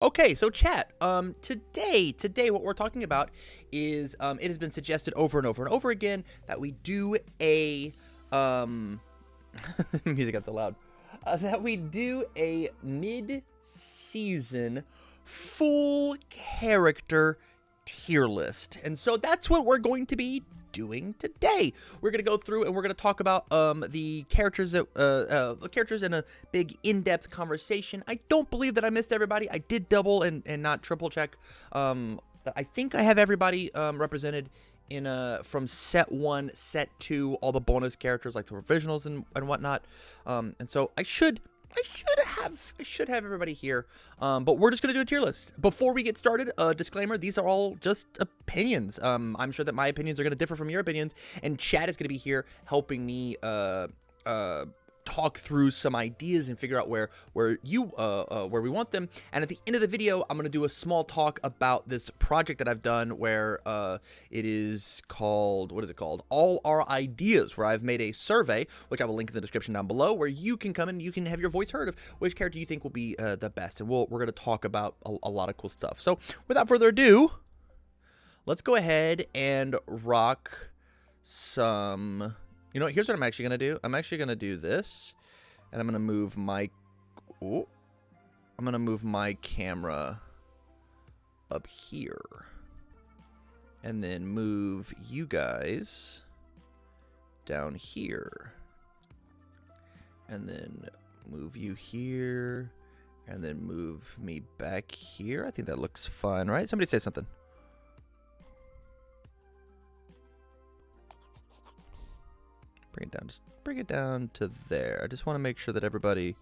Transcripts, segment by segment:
Okay, so chat. Today, what we're talking about is it has been suggested over and over and over again that we do a music got so loud. That we do a mid-season full character tier list, and so that's what we're going to be doing today. We're gonna go through and we're gonna talk about the characters that characters in a big in-depth conversation. I don't believe that I missed everybody. I did double and not triple check. I think I have everybody represented in from set 1, set 2, all the bonus characters like the provisionals and whatnot. And so I should have everybody here, but we're just gonna do a tier list. Before we get started, a disclaimer: these are all just opinions. I'm sure that my opinions are gonna differ from your opinions, and Chad is gonna be here helping me talk through some ideas and figure out where we want them. And at the end of the video, I'm gonna do a small talk about this project that I've done where it is called, what is it called? All Our Ideas, where I've made a survey, which I will link in the description down below, where you can come in, you can have your voice heard of which character you think will be the best. And we're gonna talk about a lot of cool stuff. So without further ado, let's go ahead and rock some. You know what, here's what I'm actually going to do. I'm actually going to do this, and I'm going to move my, I'm going to move my camera up here, and then move you guys down here, and then move you here, and then move me back here. I think that looks fun, right? Somebody say something. Bring it down, just bring it down to there. I just want to make sure that everybody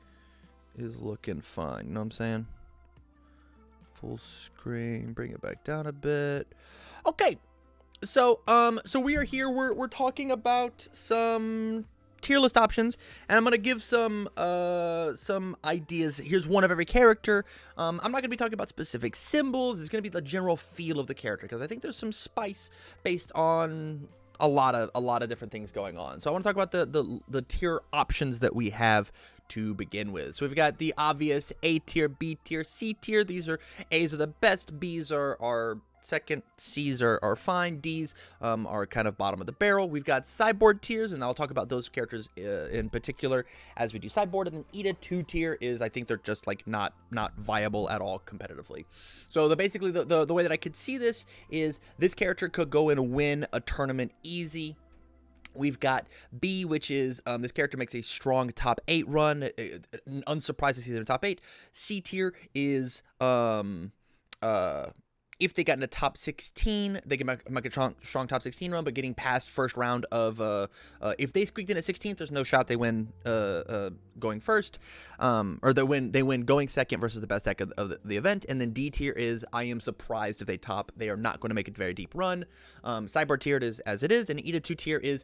is looking fine. You know what I'm saying? Full screen, bring it back down a bit. Okay, so we are here. We're talking about some tier list options, and I'm gonna give some ideas. Here's one of every character. I'm not gonna be talking about specific symbols. It's gonna be the general feel of the character, because I think there's some spice based on a lot of different things going on. So I want to talk about the tier options that we have to begin with. So we've got the obvious A tier, B tier, C tier. These are A's are the best, B's are second, C's are fine, D's are kind of bottom of the barrel. We've got sideboard tiers, and I'll talk about those characters in particular as we do sideboard. And then Ida 2 tier is, I think they're just like not viable at all competitively. So basically the way that I could see this is this character could go and win a tournament easy. We've got B, which is this character makes a strong top 8 run. Unsurprised to see them in top 8. C tier is if they got in the top 16, they can make a strong top 16 run, but getting past first round of, if they squeaked in at 16th, there's no shot they win going first, or they win going second versus the best deck of the event. And then D tier is, I am surprised if they top. They are not going to make a very deep run. Sideboard tier is as it is, and Ida 2 tier is,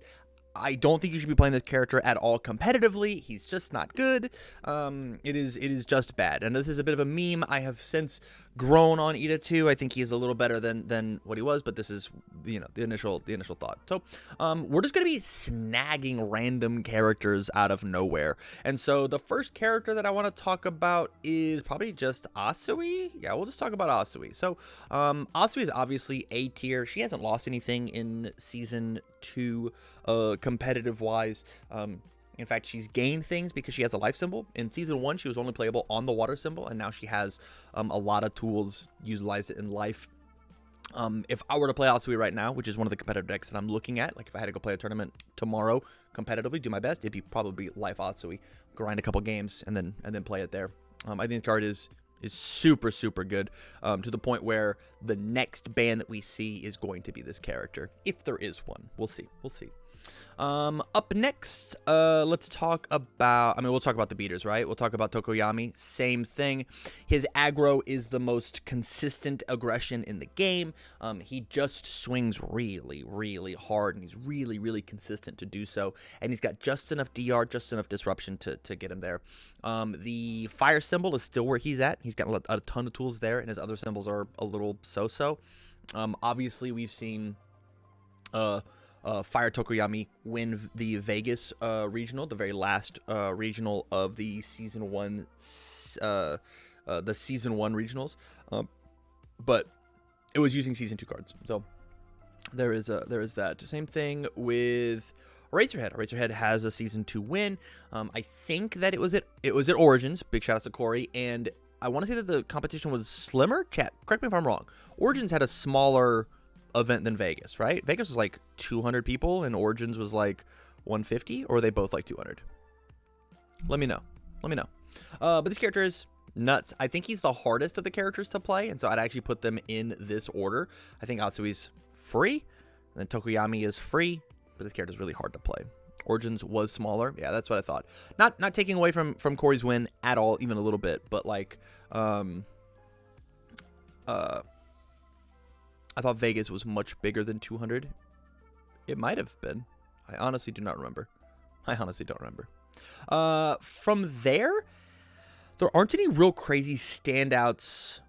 I don't think you should be playing this character at all competitively. He's just not good. It is just bad. And this is a bit of a meme. I have since grown on Ida 2. I think he's a little better than what he was, but this is, you know, the initial thought. So we're just gonna be snagging random characters out of nowhere. And so the first character that I want to talk about is probably just Asui. Yeah, we'll just talk about Asui. So Asui is obviously A tier. She hasn't lost anything in season 2 competitive wise. In fact, she's gained things because she has a life symbol. In season 1, she was only playable on the water symbol, and now she has a lot of tools utilized in life. If I were to play Asui right now, which is one of the competitive decks that I'm looking at, like if I had to go play a tournament tomorrow competitively, do my best, it'd be probably life Asui, grind a couple games and then play it there. I think this card is super good, to the point where the next ban that we see is going to be this character, if there is one. We'll see. Up next, let's talk about, we'll talk about the beaters, right? We'll talk about Tokoyami. Same thing. His aggro is the most consistent aggression in the game. He just swings really hard, and he's really consistent to do so. And he's got just enough DR, just enough disruption to get him there. The fire symbol is still where he's at. He's got a ton of tools there, and his other symbols are a little so-so. Obviously, we've seen Fire Tokoyami win the Vegas regional, the very last regional of the season 1 the season 1 regionals, but it was using season 2 cards. So there is that. Same thing with Eraserhead. Eraserhead has a season 2 win. I think that it was at Origins. Big shout out to Corey. And I want to say that the competition was slimmer. Chat, correct me if I'm wrong. Origins had a smaller event than Vegas, right? Vegas was like 200 people and Origins was like 150, or were they both like 200? Let me know. But this character is nuts. I think he's the hardest of the characters to play, and so I'd actually put them in this order. I think Atsui's free, and then Tokoyami is free, but this character is really hard to play. Origins was smaller. Yeah, that's what I thought. Not taking away from Corey's win at all, even a little bit, but like I thought Vegas was much bigger than 200. It might have been. I honestly do not remember. From there aren't any real crazy standouts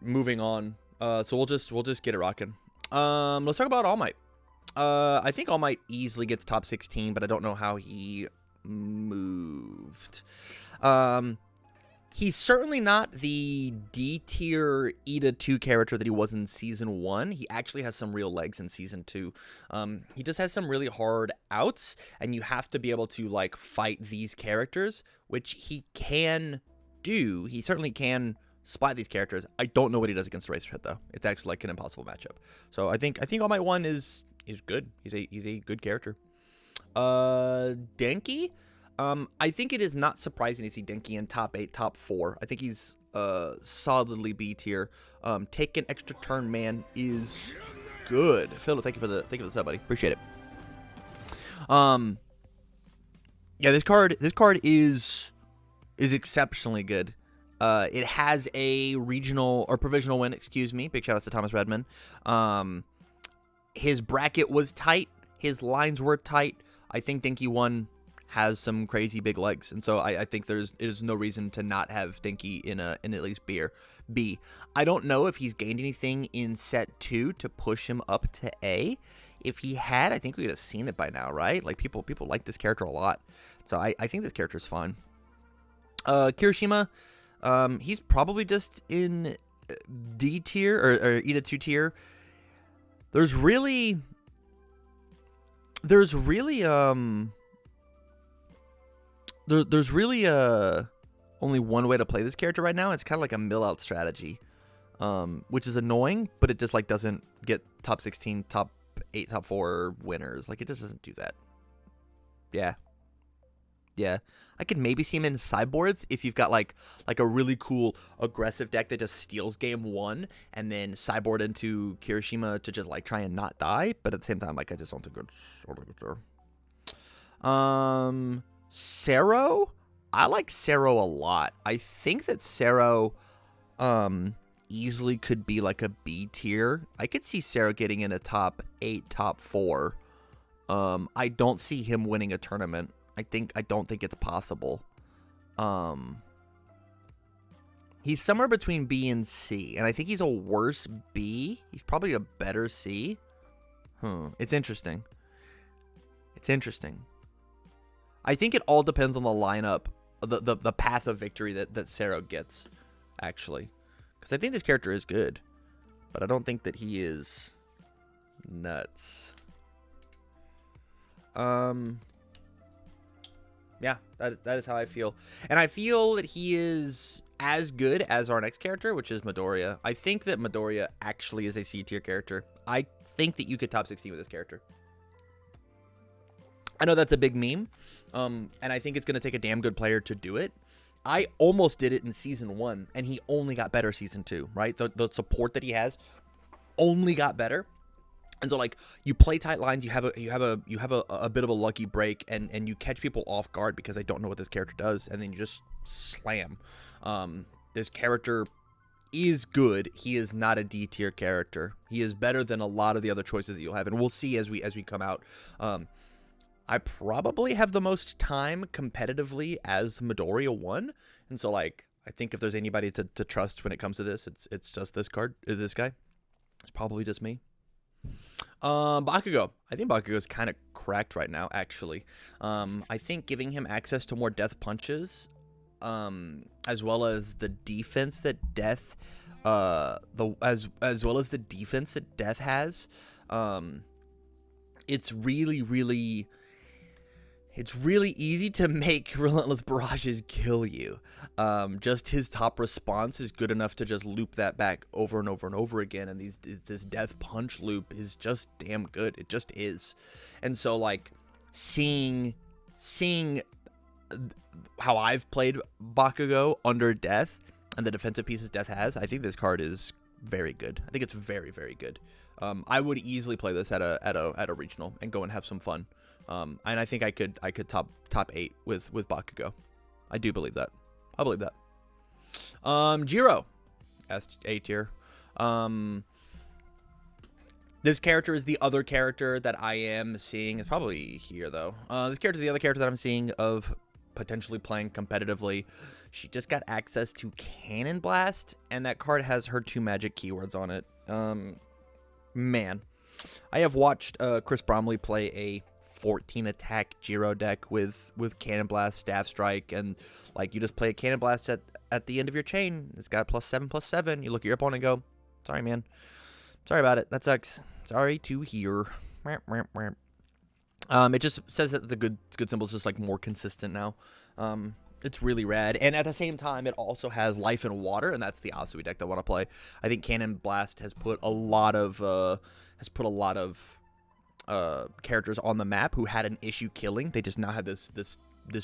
moving on. So we'll just get it rocking. Let's talk about All Might. I think All Might easily gets top 16, but I don't know how he moved. He's certainly not the D tier Ida 2 character that he was in season 1. He actually has some real legs in season 2. He just has some really hard outs, and you have to be able to like fight these characters, which he can do. He certainly can splat these characters. I don't know what he does against Eraserhead though. It's actually like an impossible matchup. So I think All Might 1 is good. He's a good character. Denky. I think it is not surprising to see Denky in top 8, top 4. I think he's solidly B tier. Take an extra turn, man, is good. Phil, thank you for the sub, buddy. Appreciate it. Yeah, this card is exceptionally good. It has a regional or provisional win, excuse me. Big shout out to Thomas Redman. His bracket was tight. His lines were tight. I think Denky 1 has some crazy big legs, and so I think there's no reason to not have Denky in at least B. I don't know if he's gained anything in set 2 to push him up to A. If he had, I think we would have seen it by now, right? Like people like this character a lot, so I think this character is fine. Kirishima, he's probably just in D tier or Ida 2 tier. There's really only one way to play this character right now. It's kind of like a mill out strategy, which is annoying, but it just like doesn't get top 16, top 8, top 4 winners. Like it just doesn't do that. Yeah. I could maybe see him in sideboards if you've got like a really cool aggressive deck that just steals game 1 and then sideboard into Kirishima to just like try and not die. But at the same time, like I just don't think it's Cerro, I like Cerro a lot. I think that Cerro easily could be like a B tier. I could see Cerro getting in a top 8, top 4. I don't see him winning a tournament. I don't think it's possible. He's somewhere between B and C, and I think he's a worse B. He's probably a better C. It's interesting. I think it all depends on the lineup, the path of victory that Cerro gets, actually. Because I think this character is good, but I don't think that he is nuts. Yeah, that is how I feel. And I feel that he is as good as our next character, which is Midoriya. I think that Midoriya actually is a C tier character. I think that you could top 16 with this character. I know that's a big meme, and I think it's going to take a damn good player to do it. I almost did it in season 1, and he only got better season 2, right? The support that he has only got better. And so like you play tight lines, you have a bit of a lucky break, and you catch people off guard because they don't know what this character does, and then you just slam. This character is good. He is not a D tier character. He is better than a lot of the other choices that you'll have, and we'll see as we come out. I probably have the most time competitively as Midoriya 1, and so like I think if there's anybody to trust when it comes to this, it's just this guy. It's probably just me. Bakugou. I think Bakugou is kind of cracked right now, actually. I think giving him access to more death punches as well as the defense that Death, as well as the defense that Death has, it's really easy to make Relentless Barrages kill you. Just his top response is good enough to just loop that back over and over and over again, and this Death Punch loop is just damn good. It just is. And so, like, seeing how I've played Bakugou under Death and the defensive pieces Death has, I think this card is very good. I think it's very good. I would easily play this at a regional and go and have some fun. And I think I could top 8 with Bakugou. I do believe that. I believe that. Jiro, A tier. This character is the other character that I am seeing. It's probably here though. This character is the other character that I'm seeing of potentially playing competitively. She just got access to Cannon Blast, and that card has her 2 magic keywords on it. Man, I have watched Chris Bromley play a 14 attack Jiro deck with Cannon Blast, Staff Strike, and like you just play a Cannon Blast at the end of your chain. It's got +7/+7. You look at your opponent and go, sorry man, sorry about it, that sucks, sorry to hear. It just says that the good symbol is just like more consistent now. It's really rad, and at the same time, it also has Life and Water, and that's the Asui deck that I want to play. I think Cannon Blast has put a lot of characters on the map who had an issue killing. They just now have this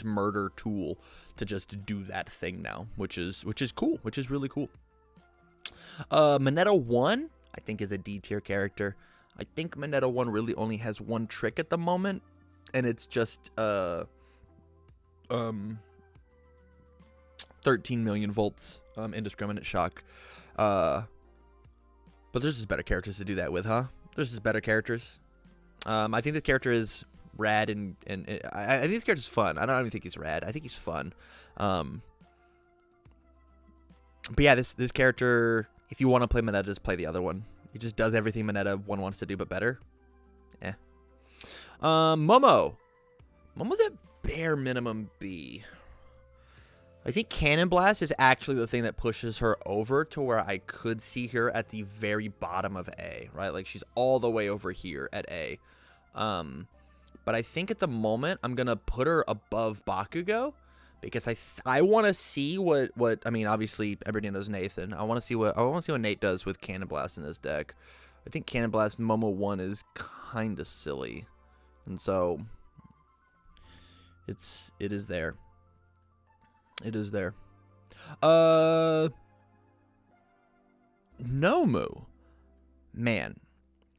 murder tool to just do that thing now, which is cool, which is really cool. Moneta 1, I think, is a D tier character. I think Moneta 1 really only has one trick at the moment, and it's just 13 million volts, indiscriminate shock. But there's just better characters to do that with, huh? There's just better characters. I think this character is rad, and I think this character's fun. I don't even think he's rad. I think he's fun. But yeah, this character, if you want to play Moneta, just play the other one. He just does everything Moneta 1 wants to do, but better. Momo. Momo's at bare minimum B. I think Cannon Blast is actually the thing that pushes her over to where I could see her at the very bottom of A, right? Like, she's all the way over here at A. But I think at the moment I'm going to put her above Bakugou because I want to see what I mean, obviously everybody knows Nathan. I want to see what Nate does with Cannon Blast in this deck. I think Cannon Blast Momo 1 is kind of silly. And so it is there. It is there. Nomu. Man,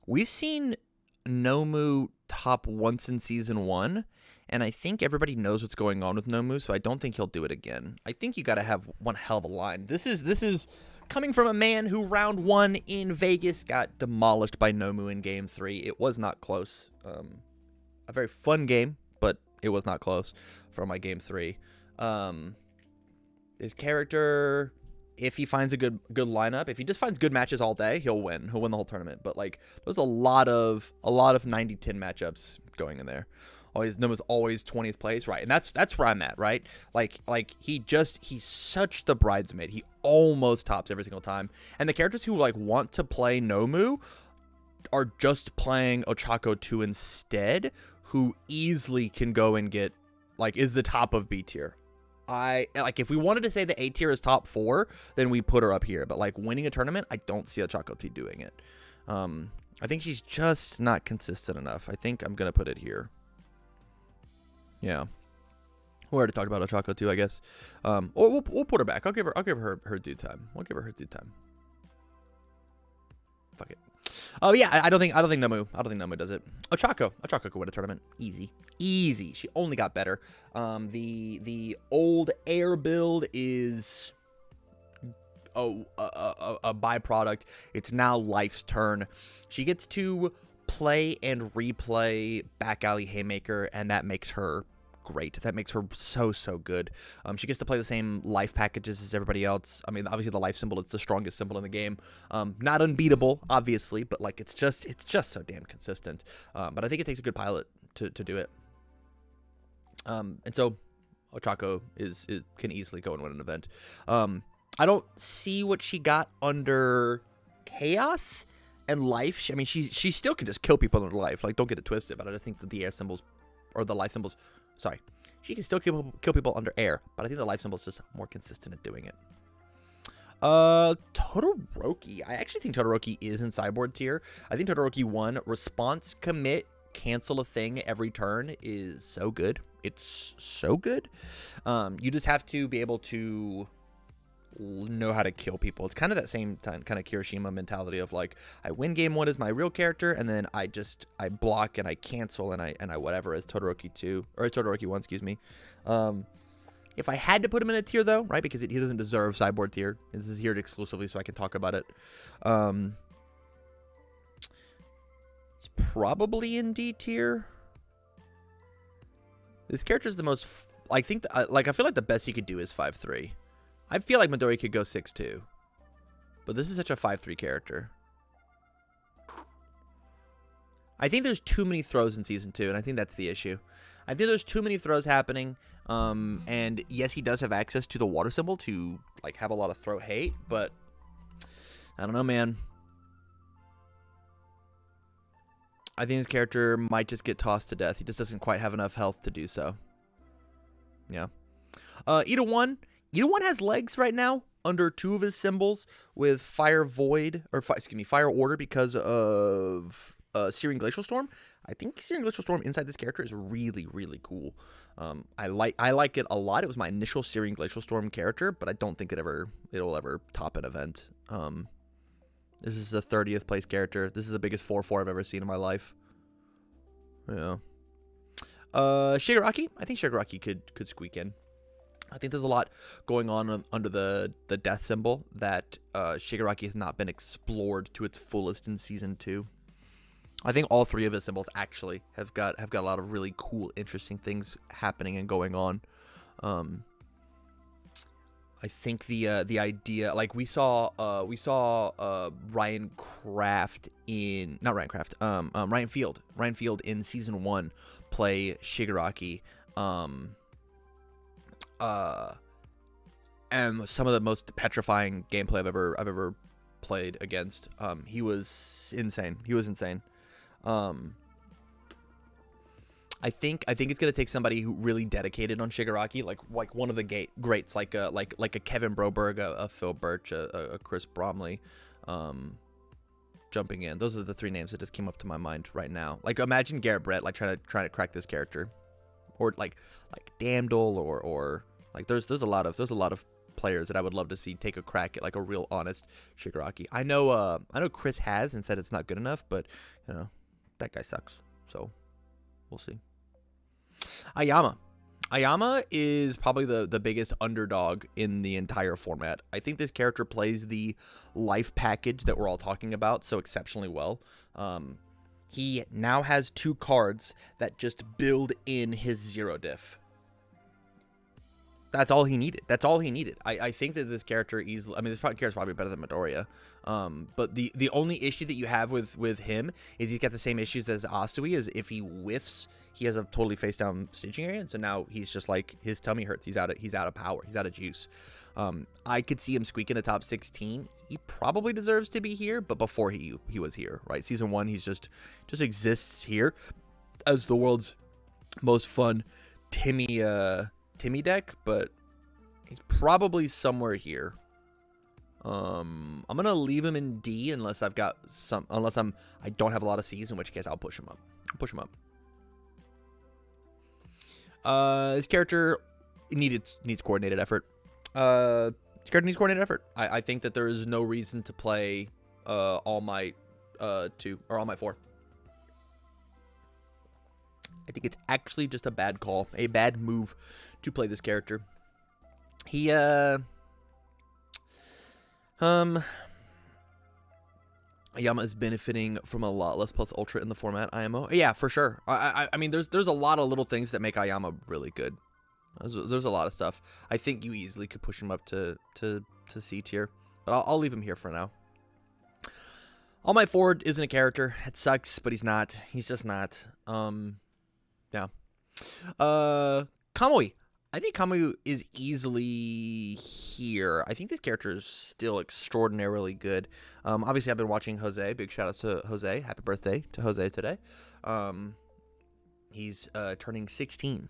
we've seen Nomu top once in season 1, and I think everybody knows what's going on with Nomu, so I don't think he'll do it again. I think you got to have one hell of a line. This is coming from a man who round 1 in Vegas got demolished by Nomu in game 3. It was not close. A very fun game, but it was not close for my game 3. His character, if he finds a good lineup, if he just finds good matches all day, he'll win. He'll win the whole tournament. But like, there's a lot of 90-10 matchups going in there. Nomu's always 20th place, right? And that's where I'm at, right? Like he's such the bridesmaid. He almost tops every single time. And the characters who like want to play Nomu are just playing Ochako 2 instead, who easily can go and get like is the top of B tier. If we wanted to say the A tier is top 4, then we put her up here. But like winning a tournament, I don't see Ochako T doing it. I think she's just not consistent enough. I think I'm gonna put it here. Yeah, we already talked about Ochako too, I guess. Or we'll put her back. I'll give her her due time. We'll give her her due time. Fuck it. Oh yeah, I don't think Nomu does it. Ochako could win a tournament. Easy. She only got better. The old air build is a byproduct. It's now Life's turn. She gets to play and replay Back Alley Haymaker, and that makes her great. That makes her so good. She gets to play the same life packages as everybody else. I mean, obviously the life symbol is the strongest symbol in the game. Not unbeatable, obviously, but like it's just so damn consistent. But I think it takes a good pilot to do it. And so Ochako can easily go and win an event. I don't see what she got under Chaos and Life. She still can just kill people under Life. Like, don't get it twisted, but I just think that the air symbols, or the life symbols, sorry, she can still kill people under air, but I think the life symbol is just more consistent at doing it. Totoroki. I actually think Totoroki is in sideboard tier. I think Totoroki 1, response, commit, cancel a thing every turn is so good. It's so good. You just have to be able to know how to kill people. It's kind of that same kind of Kirishima mentality of like, I win game 1 as my real character, and then I block and I cancel and I whatever as Totoroki 2 or Totoroki 1, excuse me. If I had to put him in a tier though, right, because he doesn't deserve sideboard tier. This is here exclusively so I can talk about it. It's probably in D tier. This character is the most. I think I feel like the best he could do is 5-3. I feel like Midoriya could go 6-2, but this is such a 5-3 character. I think there's too many throws in season 2, and I think that's the issue. I think there's too many throws happening. And yes, he does have access to the water symbol to like have a lot of throw hate, but I don't know, man. I think this character might just get tossed to death. He just doesn't quite have enough health to do so. Yeah. Ida 1 has legs right now under 2 of his symbols with Fire Void, or Fire Order because of Searing Glacial Storm. I think Searing Glacial Storm inside this character is really, really cool. I like it a lot. It was my initial Searing Glacial Storm character, but I don't think it'll ever top an event. This is a 30th place character. This is the biggest 4-4 I've ever seen in my life. Yeah. Shigaraki. I think Shigaraki could squeak in. I think there's a lot going on under the death symbol that Shigaraki has not been explored to its fullest in season 2. I think all 3 of his symbols actually have got a lot of really cool, interesting things happening and going on. I think the idea, like we saw Ryan Field in season 1 play Shigaraki, and some of the most petrifying gameplay I've ever played against. He was insane. I think it's gonna take somebody who really dedicated on Shigaraki, like one of the greats, like a Kevin Broberg, a Phil Birch, a Chris Bromley, jumping in. Those are the 3 names that just came up to my mind right now. Like, imagine Garrett Brett like trying to crack this character, or like Damdol, or like there's a lot of players that I would love to see take a crack at like a real honest Shigaraki. I know Chris has and said it's not good enough, but you know, that guy sucks. So we'll see. Ayama is probably the biggest underdog in the entire format. I think this character plays the life package that we're all talking about so exceptionally well. He now has 2 cards that just build in his 0 diff. That's all he needed. I think that this character easily. I mean, this character is probably better than Midoriya. But the only issue that you have with him is he's got the same issues as Asui. Is if he whiffs, he has a totally face down staging area, and so now he's just like, his tummy hurts. He's out of power. He's out of juice. I could see him squeaking a top 16. He probably deserves to be here, but before he was here, right? Season 1, he's just exists here as the world's most fun Timmy deck, but he's probably somewhere here. I'm gonna leave him in D unless I don't have a lot of C's, in which case I'll push him up. This character needs coordinated effort. I think that there is no reason to play All Might 2 or All Might 4. I think it's actually just a bad call, a bad move to play this character. Ayama is benefiting from a lot less plus ultra in the format. IMO, yeah, for sure. I mean, there's a lot of little things that make Ayama really good. There's a lot of stuff. I think you easily could push him up to C tier, but I'll leave him here for now. All Might Forward isn't a character. It sucks, but he's not. He's just not. Yeah. Kamui. I think Kamui is easily here. I think this character is still extraordinarily good. Obviously, I've been watching Jose. Big shout outs to Jose. Happy birthday to Jose today. He's turning 16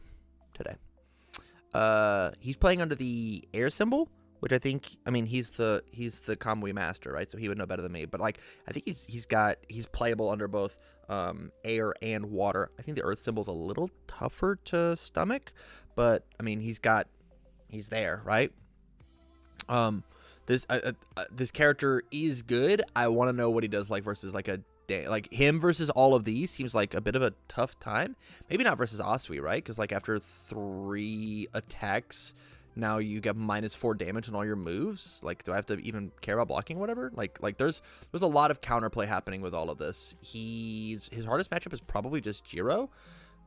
today. He's playing under the air symbol, which I mean, he's the Kamui master, right? So he would know better than me. But like, I think he's playable under both air and water. I think the earth symbol's a little tougher to stomach, but I mean, he's there, right? This character is good. I want to know what he does like versus like him versus all of these seems like a bit of a tough time. Maybe not versus Asui, right? Because like after 3 attacks, now you get -4 damage on all your moves. Like, do I have to even care about blocking, whatever? Like there's a lot of counterplay happening with all of this. His hardest matchup is probably just Jiro,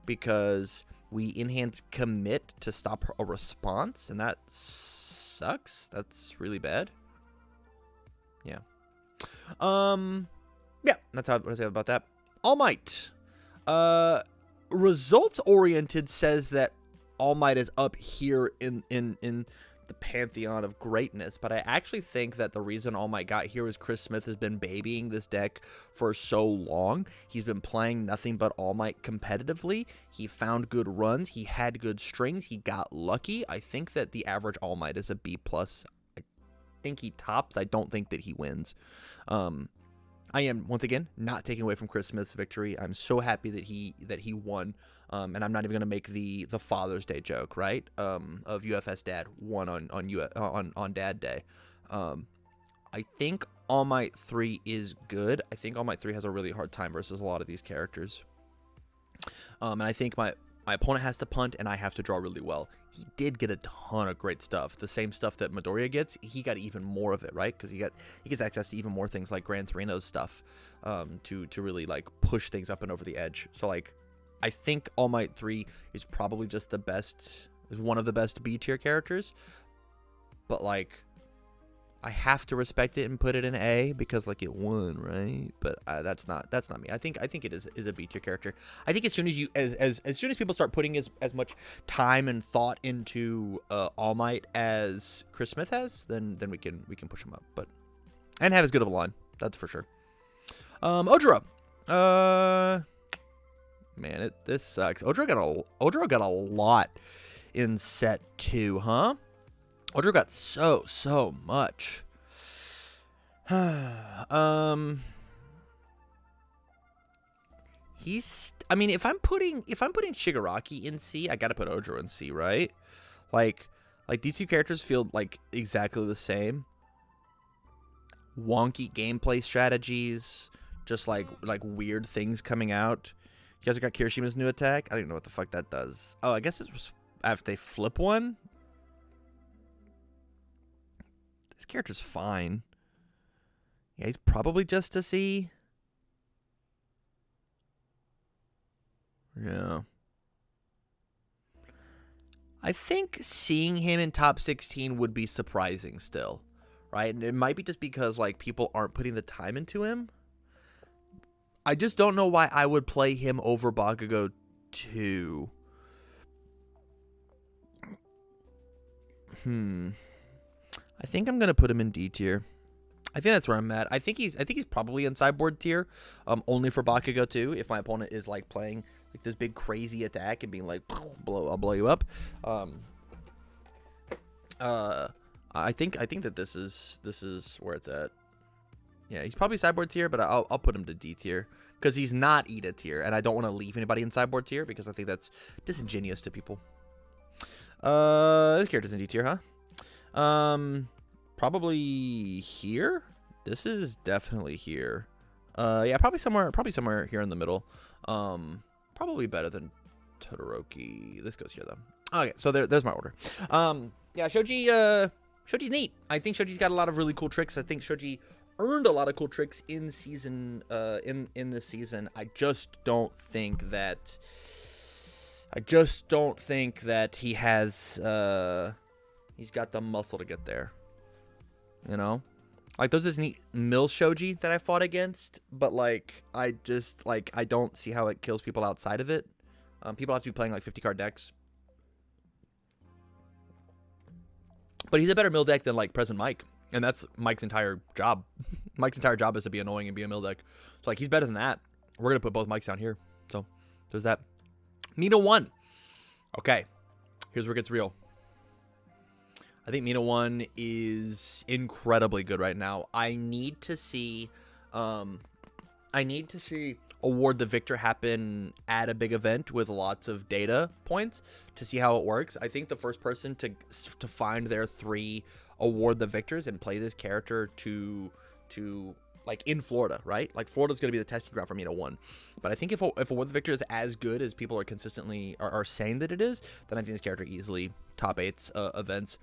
because we enhance commit to stop a response, and that sucks. That's really bad. Yeah. Yeah, that's what I say about that. All Might. Results oriented says that All Might is up here in the pantheon of greatness, but I actually think that the reason All Might got here is Chris Smith has been babying this deck for so long. He's been playing nothing but All Might competitively. He found good runs. He had good strings. He got lucky. I think that the average All Might is a B+. I think he tops. I don't think that he wins. I am, once again, not taking away from Chris Smith's victory. I'm so happy that he won. And I'm not even gonna make the Father's Day joke, right? Of UFS Dad won on Dad Day. I think All Might 3 is good. I think All Might 3 has a really hard time versus a lot of these characters. And I think my opponent has to punt, and I have to draw really well. He did get a ton of great stuff. The same stuff that Midoriya gets, he got even more of it, right? Because he gets access to even more things like Gran Torino's stuff, to really like push things up and over the edge. So like, I think All Might 3 is probably just is one of the best B tier characters, but like, I have to respect it and put it in A because like it won, right? But that's not me. I think it is a B tier character. I think as soon as people start putting as much time and thought into All Might as Chris Smith has, then we can push him up, and have as good of a line. That's for sure. Ojiro. Man, this sucks. Ojiro got a lot in set 2, huh? Ojiro got so much. I mean, if I'm putting Shigaraki in C, I gotta put Ojiro in C, right? Like these two characters feel like exactly the same. Wonky gameplay strategies, just like weird things coming out. You guys got Kirishima's new attack? I don't even know what the fuck that does. Oh, I guess it was after they flip one. This character's fine. Yeah, he's probably just a C. Yeah. I think seeing him in top 16 would be surprising still, right? And it might be just because like people aren't putting the time into him. I just don't know why I would play him over Bakugou 2. I think I'm gonna put him in D tier. I think that's where I'm at. I think he's probably in sideboard tier, only for Bakugou 2. If my opponent is like playing like this big crazy attack and being like, I'll blow you up. I think that this is where it's at. Yeah, he's probably sideboard tier, but I'll put him to D tier because he's not Ida tier, and I don't want to leave anybody in sideboard tier because I think that's disingenuous to people. This character's in D tier, huh? Probably here. This is definitely here. Yeah, probably somewhere here in the middle. Probably better than Totoroki. This goes here though. Okay, so there's my order. Yeah, Shoji's neat. I think Shoji's got a lot of really cool tricks. I think Shoji earned a lot of cool tricks in season in this season. I just don't think that he has he's got the muscle to get there. You know? Like those is neat Mill Shoji that I fought against, but like I don't see how it kills people outside of it. People have to be playing like 50 card decks. But he's a better mill deck than like present Mike, and that's Mike's entire job. Mike's entire job is to be annoying and be a mill deck. So like he's better than that. We're gonna put both Mikes down here. So there's that. Mina 1. Okay, here's where it gets real. I think Mina 1 is incredibly good right now. I need to see award the victor happen at a big event with lots of data points to see how it works. I think the first person to find their 3 award the victors and play this character to like in Florida, right? Like Florida's going to be the testing ground for Mina 1. But I think if award the victor is as good as people are consistently are saying that it is, then I think this character easily top 8s events.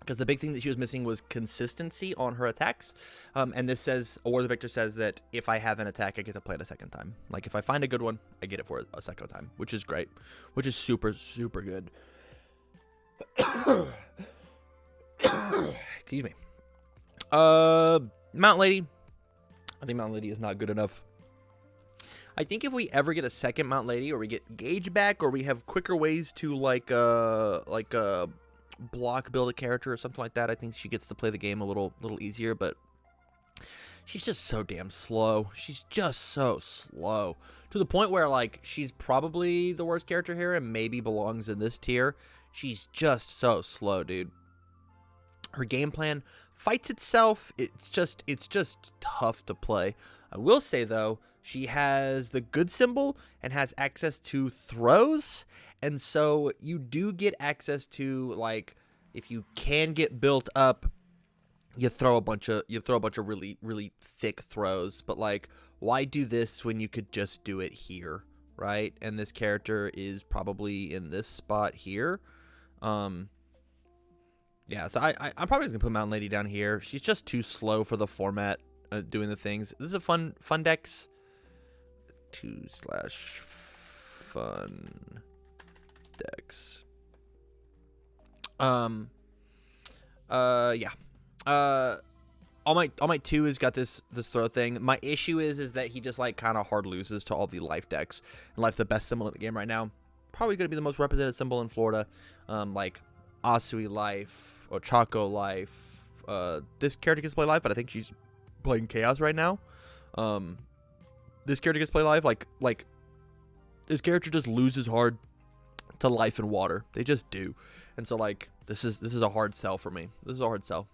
Because the big thing that she was missing was consistency on her attacks. And this says, Award the Victor says that if I have an attack, I get to play it a second time. Like, if I find a good one, I get it for a second time, which is great. Which is super, super good. Excuse me. Mountain Lady. I think Mountain Lady is not good enough. I think if we ever get a second Mountain Lady, or we get Gauge back, or we have quicker ways to, block build a character or something like that, I think she gets to play the game a little easier. But she's just so damn slow. She's just so slow to the point where like she's probably the worst character here and maybe belongs in this tier. She's just so slow, dude. Her game plan fights itself. It's just tough to play. I will say though, she has the good symbol and has access to throws. And so you do get access to, like, if you can get built up, you throw a bunch of really, really thick throws. But like, why do this when you could just do it here, right? And this character is probably in this spot here. Yeah, so I'm probably just gonna put Mountain Lady down here. She's just too slow for the format, doing the things. This is a fun dex. 2/fun. Decks. Yeah. All Might 2 has got this throw thing. My issue is that he just like kind of hard loses to all the life decks. And life's the best symbol in the game right now. Probably gonna be the most represented symbol in Florida. Like Asui life, Ochako life. This character gets to play life, but I think she's playing Chaos right now. This character gets to play life. Like this character just loses hard to life and water. They just do. And so like this is a hard sell for me. This is a hard sell.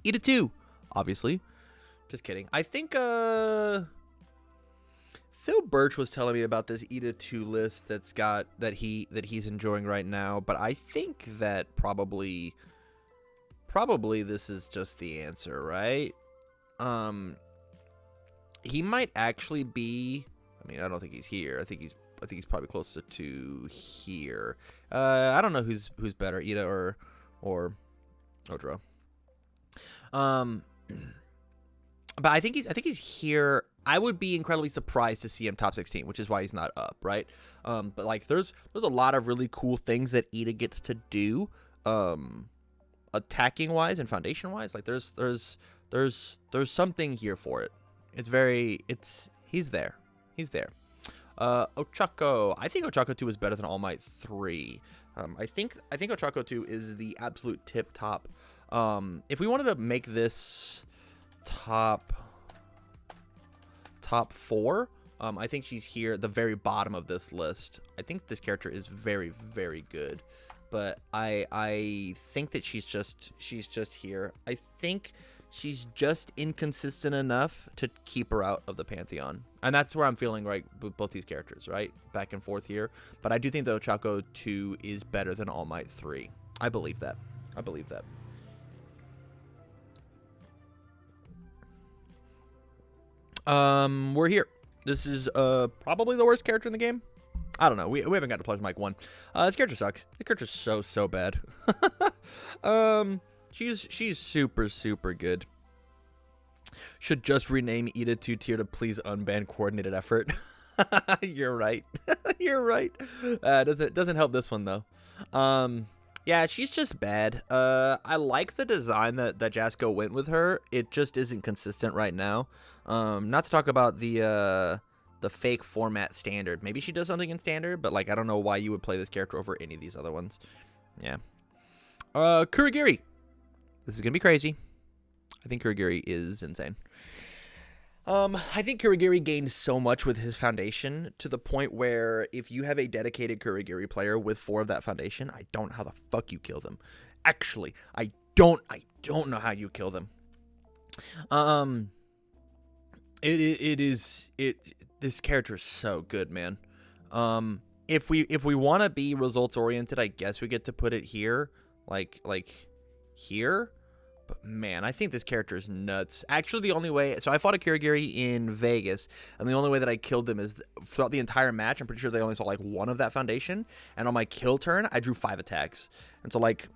Ida 2, obviously. Just kidding. I think Phil Birch was telling me about this Ida 2 list that he's enjoying right now, but I think that probably this is just the answer, right? He might actually be, I mean, I don't think he's here. I think he's probably closer to here. I don't know who's better, Ida or Odro. But I think he's here. I would be incredibly surprised to see him top 16, which is why he's not up, right? But like there's a lot of really cool things that Ida gets to do, attacking wise and foundation wise. Like there's something here for it. He's there. Ochako. I think Ochako 2 is better than All Might 3. I think Ochako 2 is the absolute tip top. If we wanted to make this top 4, I think she's here at the very bottom of this list. I think this character is very, very good, but I think that she's just here. I think she's just inconsistent enough to keep her out of the Pantheon. And that's where I'm feeling right with both these characters, right? Back and forth here. But I do think that Ochako 2 is better than All Might 3. I believe that. We're here. This is probably the worst character in the game. I don't know. We haven't got to Plasma Mike 1. This character sucks. This character's so bad. She's super, super good. Should just rename Ida 2 tier to please unban coordinated effort. You're right. You're right. Doesn't help this one though. Yeah, she's just bad. I like the design that Jasko went with her. It just isn't consistent right now. Not to talk about the fake format standard. Maybe she does something in standard, but like I don't know why you would play this character over any of these other ones. Yeah. Kurogiri. This is gonna be crazy. I think Kurogiri is insane. I think Kurogiri gained so much with his foundation to the point where if you have a dedicated Kurogiri player with 4 of that foundation, I don't know how the fuck you kill them. Actually, I don't know how you kill them. This character is so good, man. If we want to be results oriented, I guess we get to put it here, like here. But man, I think this character is nuts. Actually, the only way, so I fought a Kurogiri in Vegas, and the only way that I killed them is throughout the entire match. I'm pretty sure they only saw like 1 of that foundation, and on my kill turn, I drew 5 attacks. And so like,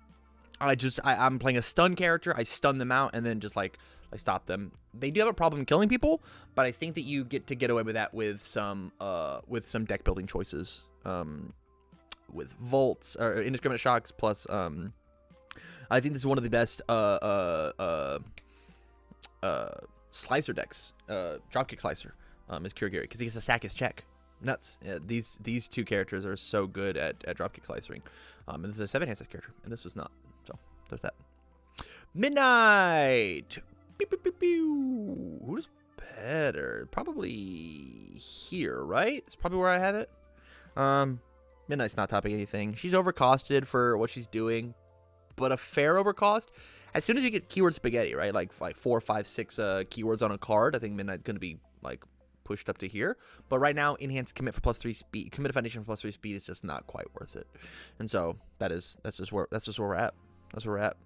I'm playing a stun character. I stun them out, and then just like stop them. They do have a problem killing people, but I think that you get away with that with some deck building choices, with volts or indiscriminate shocks plus I think this is one of the best slicer decks. Dropkick slicer is Kurogiri because he gets to sack his check. Nuts. Yeah, these 2 characters are so good at dropkick slicering. And this is a 7-hand character, and this was not. So there's that. Midnight. Pew, pew, pew, pew. Who's better? Probably here, right? It's probably where I have it. Midnight's not topping anything. She's overcosted for what she's doing, but a fair overcost. As soon as you get keyword spaghetti, right? Like 4, 5, 6 keywords on a card, I think Midnight's going to be like pushed up to here. But right now, enhanced commit for +3 speed, commit a foundation for +3 speed is just not quite worth it. And so that's just where we're at. That's where we're at.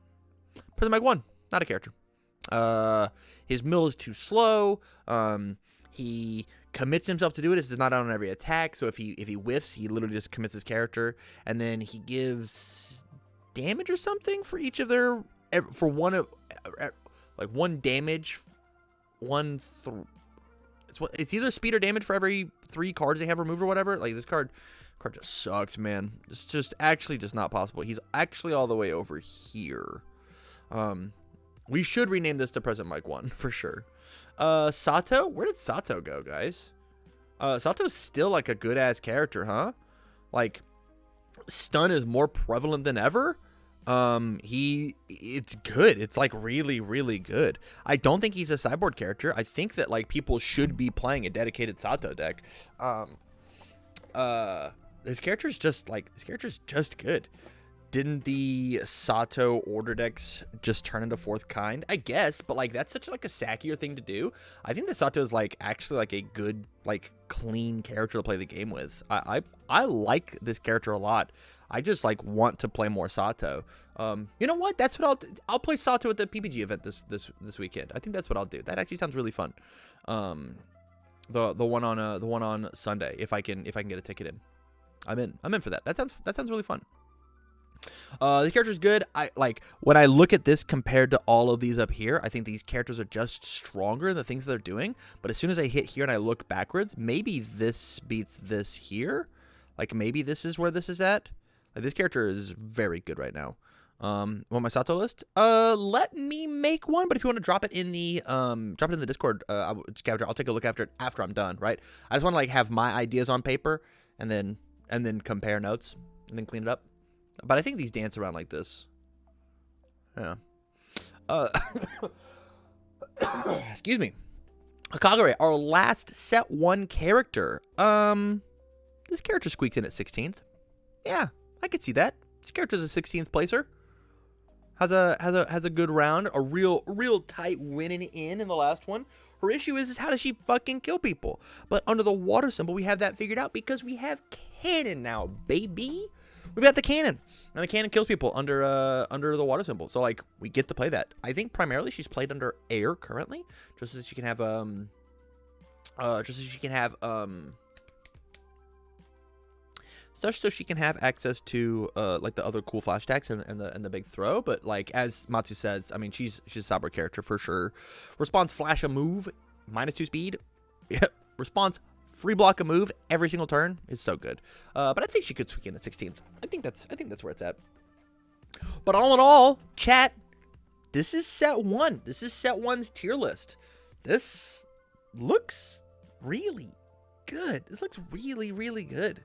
Prison Mike 1, not a character. His mill is too slow. He commits himself to do it. This is not on every attack. So if he whiffs, he literally just commits his character, and then he gives damage or something for each of their one damage, it's either speed or damage for every 3 cards they have removed or whatever. Like this card just sucks, man. It's just actually just not possible. He's actually all the way over here. We should rename this to Present Mike 1 for sure. Sato, where did Sato go, guys? Sato's still like a good ass character, huh? Like stun is more prevalent than ever. It's good. It's like really, really good. I don't think he's a sideboard character. I think that like people should be playing a dedicated Sato deck. This character's just good. Didn't the Sato order decks just turn into 4th kind? I guess, but like that's such like a sackier thing to do. I think the Sato is like actually like a good, like clean character to play the game with. I like this character a lot. I just like want to play more Sato. You know what? That's what I'll play Sato at the PPG event this weekend. I think that's what I'll do. That actually sounds really fun. The one on Sunday if I can get a ticket in. I'm in for that. That sounds really fun. This character's good. I like when I look at this compared to all of these up here, I think these characters are just stronger in the things they're doing. But as soon as I hit here and I look backwards, maybe this beats this here. Like maybe this is where this is at. Like this character is very good right now. Want my Sato list? Let me make one. But if you want to drop it in the Discord, I'll take a look after I'm done. Right? I just want to like have my ideas on paper and then compare notes and then clean it up. But I think these dance around like this. Yeah. Excuse me. Kagure, our last set 1 character. This character squeaks in at 16th. Yeah, I could see that. This character's a 16th placer. Has a good round. A real tight winning in the last one. Her issue is how does she fucking kill people? But under the water symbol, we have that figured out because we have cannon now, baby. We've got the cannon, and the cannon kills people under the water symbol. So like we get to play that. I think primarily she's played under air currently, just so that she can have so she can have access to like the other cool flash attacks and the big throw. But like as Matsu says, I mean she's a cyber character for sure. Response flash a move, -2 speed. Yep. Response free block a move every single turn is so good. But I think she could squeak in at 16th. I think that's where it's at. But all in all, chat, this is set 1. This is set 1's tier list. This looks really good. This looks really, really good.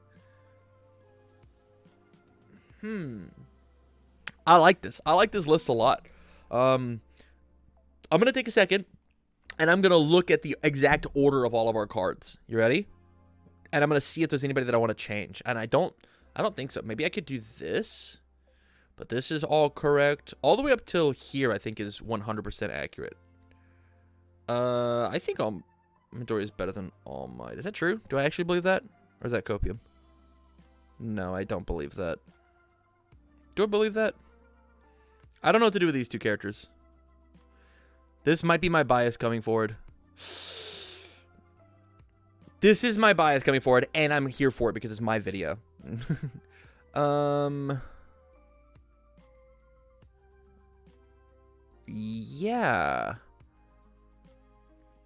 I like this. I like this list a lot. I'm going to take a second, and I'm going to look at the exact order of all of our cards. You ready? And I'm going to see if there's anybody that I want to change. And I don't think so. Maybe I could do this. But this is all correct. All the way up till here, I think, is 100% accurate. I think Midoriya is better than All Might. Is that true? Do I actually believe that? Or is that copium? No, I don't believe that. Do I believe that? I don't know what to do with these two characters. This might be my bias coming forward. This is my bias coming forward, and I'm here for it because it's my video. Yeah.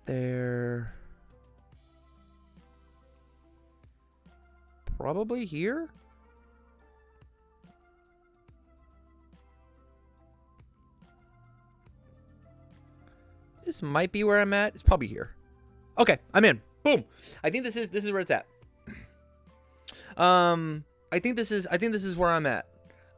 They're probably here. This might be where I'm at. It's probably here. Okay, I'm in. Boom. I think this is where it's at. I think this is where I'm at.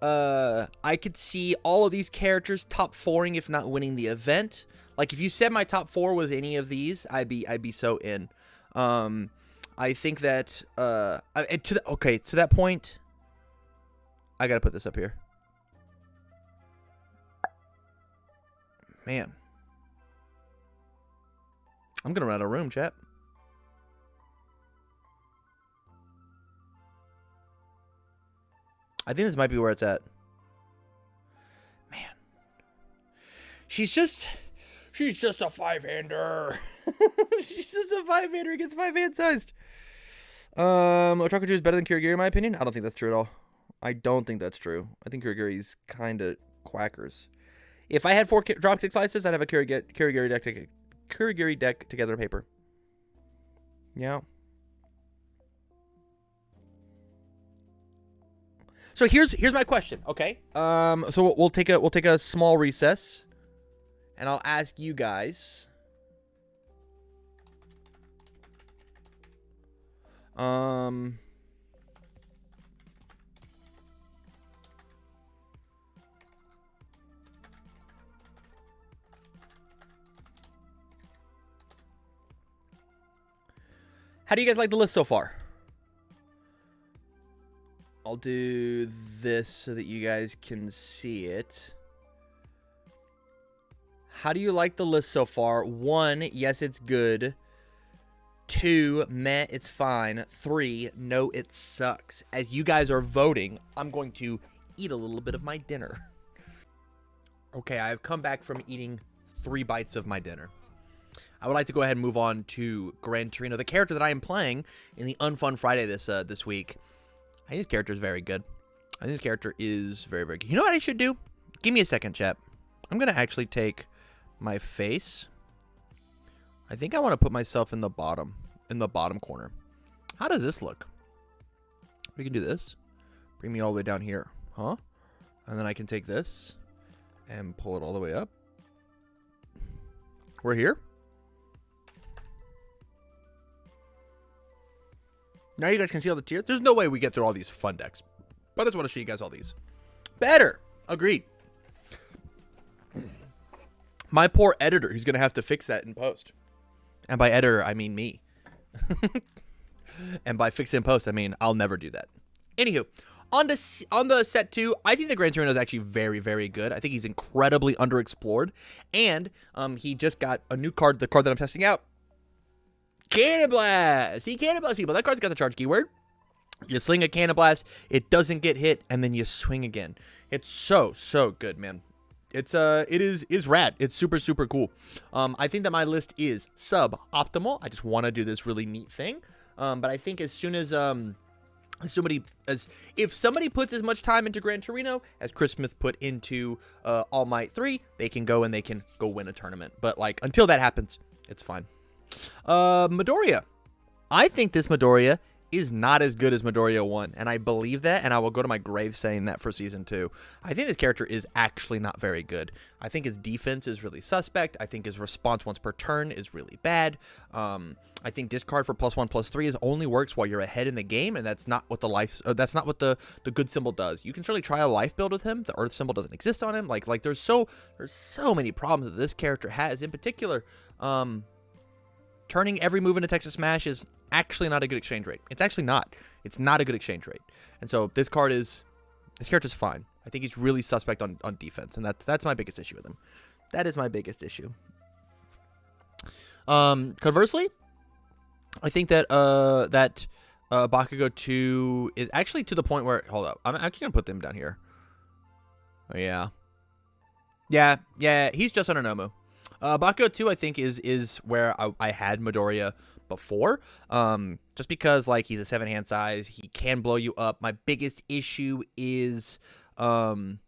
I could see all of these characters top 4ing, if not winning the event. Like, if you said my top 4 was any of these, I'd be so in. I think that to that point, I gotta put this up here. Man, I'm gonna run out of room, chat. I think this might be where it's at. Man. She's just a 5-hander. She's just a 5-hander against 5-hand sized. Ochako is better than Kirigiri in my opinion. I don't think that's true at all. I don't think that's true. I think Kirigiri's kind of quackers. If I had 4 dropkick slices, I'd have a Kirigiri deck together on paper. Yeah. So here's my question, okay? So we'll take a small recess, and I'll ask you guys. How do you guys like the list so far? I'll do this so that you guys can see it. How do you like the list so far? 1, yes, it's good. 2, meh, it's fine. 3, no, it sucks. As you guys are voting, I'm going to eat a little bit of my dinner. Okay, I've come back from eating 3 bites of my dinner. I would like to go ahead and move on to Gran Torino, the character that I am playing in the Unfun Friday this week. I think this character is very good. I think this character is very, very good. You know what I should do? Give me a second, chat. I'm going to actually take my face. I think I want to put myself in the bottom corner. How does this look? We can do this. Bring me all the way down here. Huh? And then I can take this and pull it all the way up. We're here. Now you guys can see all the tiers. There's no way we get through all these fun decks. But I just want to show you guys all these. Better. Agreed. My poor editor, he's going to have to fix that in post. And by editor, I mean me. And by fix it in post, I mean I'll never do that. Anywho, on the set 2, I think the Gran Torino is actually very, very good. I think he's incredibly underexplored. And he just got a new card, the card that I'm testing out. Cannon Blast! He Cannon Blast people. That card's got the charge keyword. You sling a Cannon Blast, it doesn't get hit, and then you swing again. It's so good, man. It is rad. It's super, super cool. I think that my list is suboptimal. I just want to do this really neat thing. But I think as soon as if somebody puts as much time into Gran Torino as Chris Smith put into All Might 3, they can go win a tournament. But like until that happens, it's fine. Midoriya. I think this Midoriya is not as good as Midoriya 1, and I believe that, and I will go to my grave saying that for Season 2. I think this character is actually not very good. I think his defense is really suspect. I think his response once per turn is really bad. I think discard for +1/+3 only works while you're ahead in the game, and that's not what that's not what the good symbol does. You can certainly try a life build with him. The earth symbol doesn't exist on him. Like there's so many problems that this character has. In particular, turning every move into Texas Smash is actually not a good exchange rate. It's actually not. It's not a good exchange rate. And so this character's fine. I think he's really suspect on defense, and that's my biggest issue with him. That is my biggest issue. Conversely, I think that Bakugou 2 is actually to the point where, hold up, I'm actually gonna put them down here. Oh yeah, he's just under Nomu. Bakugou 2, I think, is where I had Midoriya before, just because like he's a 7-hand size, he can blow you up. My biggest issue is the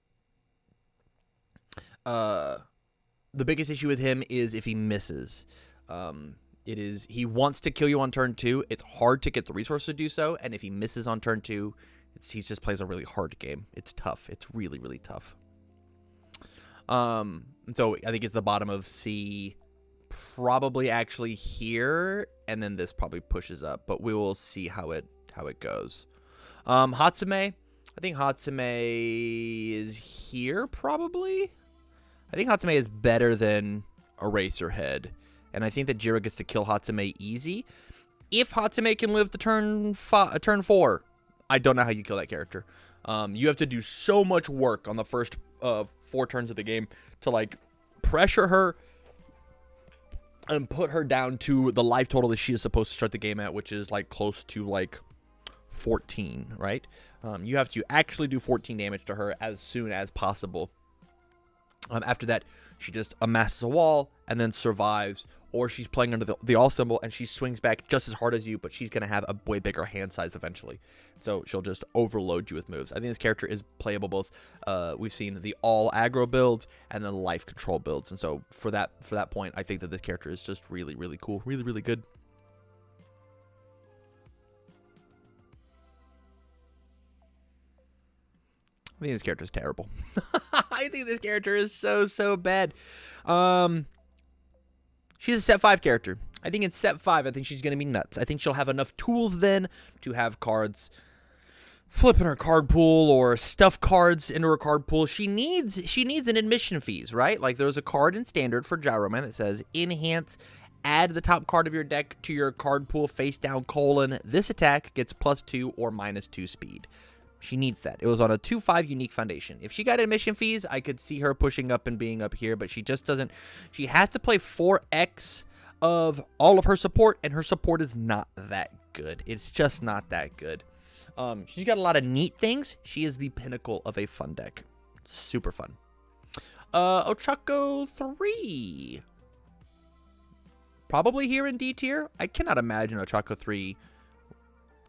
biggest issue with him is if he misses. He wants to kill you on turn 2. It's hard to get the resource to do so, and if he misses on turn 2, he just plays a really hard game. It's tough. It's really, really tough. And so I think it's the bottom of C, probably actually here, and then this probably pushes up, but we will see how it goes. Hatsume, I think Hatsume is here probably. I think Hatsume is better than Eraserhead, and I think that Jiro gets to kill Hatsume easy. If Hatsume can live to turn 4, I don't know how you kill that character. You have to do so much work on the first 4 turns of the game to like pressure her and put her down to the life total that she is supposed to start the game at, which is like close to like 14, right? You have to actually do 14 damage to her as soon as possible. After that, she just amasses a wall and then survives, or she's playing under the all symbol and she swings back just as hard as you, but she's going to have a way bigger hand size eventually. So she'll just overload you with moves. I think this character is playable both. We've seen the all aggro builds and then life control builds. And so for that point, I think that this character is just really, really cool. Really, really good. I think this character is terrible. I think this character is so bad. She's a set 5 character. I think in set 5, I think she's going to be nuts. I think she'll have enough tools then to have cards flip in her card pool or stuff cards into her card pool. She needs an admission fees, right? Like there's a card in Standard for Gyroman that says enhance, add the top card of your deck to your card pool face down : this attack gets +2 or -2 speed. She needs that. It was on a 2/5 unique foundation. If she got admission fees, I could see her pushing up and being up here, but she just doesn't. She has to play 4x of all of her support, and her support is not that good. It's just not that good. She's got a lot of neat things. She is the pinnacle of a fun deck. Super fun. Ochako 3. Probably here in D tier. I cannot imagine Ochako 3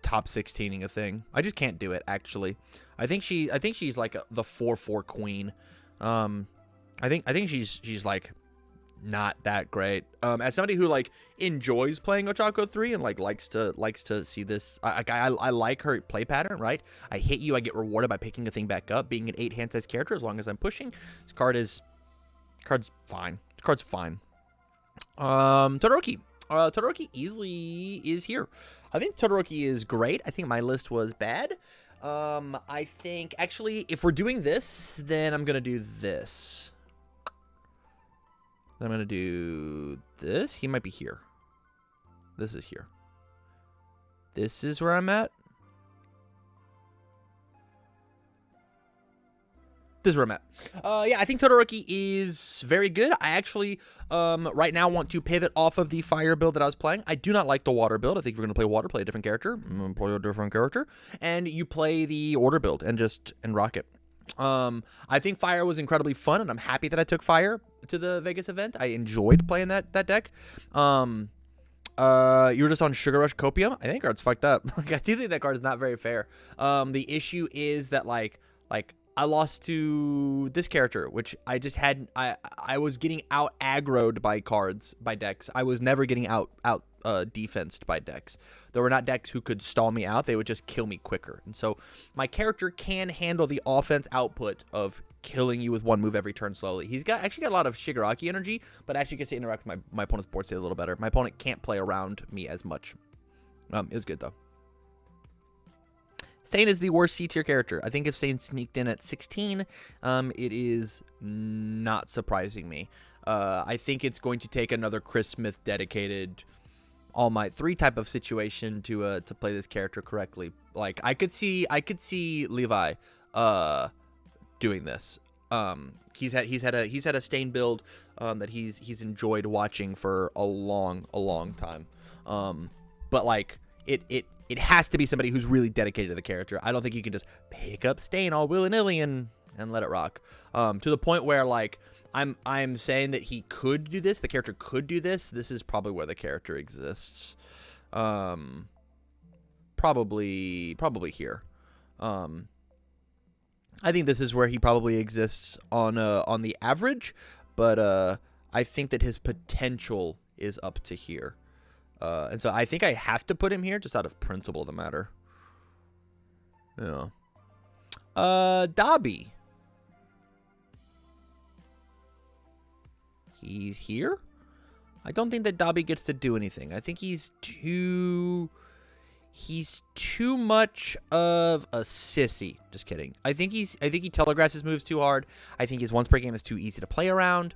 top 16ing a thing. I just can't do it, actually. I think she's like the 4/4 queen. I think she's like not that great. As somebody who like enjoys playing Ochako 3 and like likes to see this, I like her play pattern, right? I hit you, I get rewarded by picking a thing back up. Being an 8-hand size character, as long as I'm pushing, this card's fine. This card's fine. Totoroki. Totoroki easily is here. I think Totoroki is great. I think my list was bad. I think, actually, if we're doing this, then I'm going to do this. Then I'm going to do this. He might be here. This is here. This is where I'm at. This is where I'm at. Yeah, I think Totoroki is very good. I actually, right now, want to pivot off of the fire build that I was playing. I do not like the water build. I think if you're going to play water, play a different character. I'm going to play a different character. And you play the order build and rock it. I think fire was incredibly fun, and I'm happy that I took fire to the Vegas event. I enjoyed playing that deck. You were just on Sugar Rush Copium. I think card's fucked up. I do think that card is not very fair. The issue is that, like, I lost to this character, which I just had. I was getting out aggroed by decks. I was never getting out defensed by decks. There were not decks who could stall me out. They would just kill me quicker. And so my character can handle the offense output of killing you with one move every turn slowly. He's actually got a lot of Shigaraki energy, but actually gets to interact with my opponent's board state a little better. My opponent can't play around me as much. It was good though. Stain is the worst C-tier character. I think if Stain sneaked in at 16, it is not surprising me. I think it's going to take another Chris Smith dedicated All Might 3 type of situation to play this character correctly. Like I could see Levi doing this. He's had a Stain build that he's enjoyed watching for a long time. But like it has to be somebody who's really dedicated to the character. I don't think you can just pick up Stain all willy-nilly and let it rock. To the point where like I'm saying that he could do this, the character could do this. This is probably where the character exists. Probably here. I think this is where he probably exists on the average, but I think that his potential is up to here. And so I think I have to put him here just out of principle of the matter. Yeah. Dobby. He's here? I don't think that Dobby gets to do anything. I think he's too much of a sissy. Just kidding. I think he telegraphs his moves too hard. I think his once per game is too easy to play around.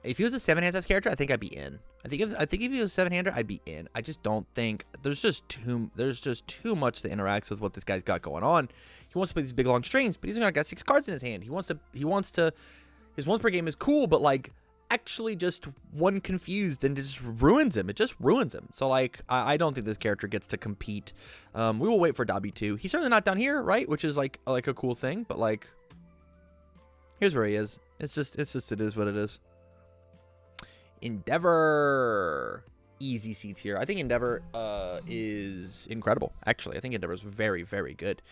If he was a 7-hand character, I think I'd be in. I think if he was a 7-hander, I'd be in. I just don't think there's just too much that interacts with what this guy's got going on. He wants to play these big long strings, but he's only got 6 cards in his hand. He wants to his once per game is cool, but like actually just one confused and it just ruins him. It just ruins him. So like I don't think this character gets to compete. We will wait for Dobby too. He's certainly not down here, right? Which is like a cool thing, but like here's where he is. It is what it is. Endeavor, easy C tier. I think Endeavor is incredible. Actually, I think Endeavor is very, very good.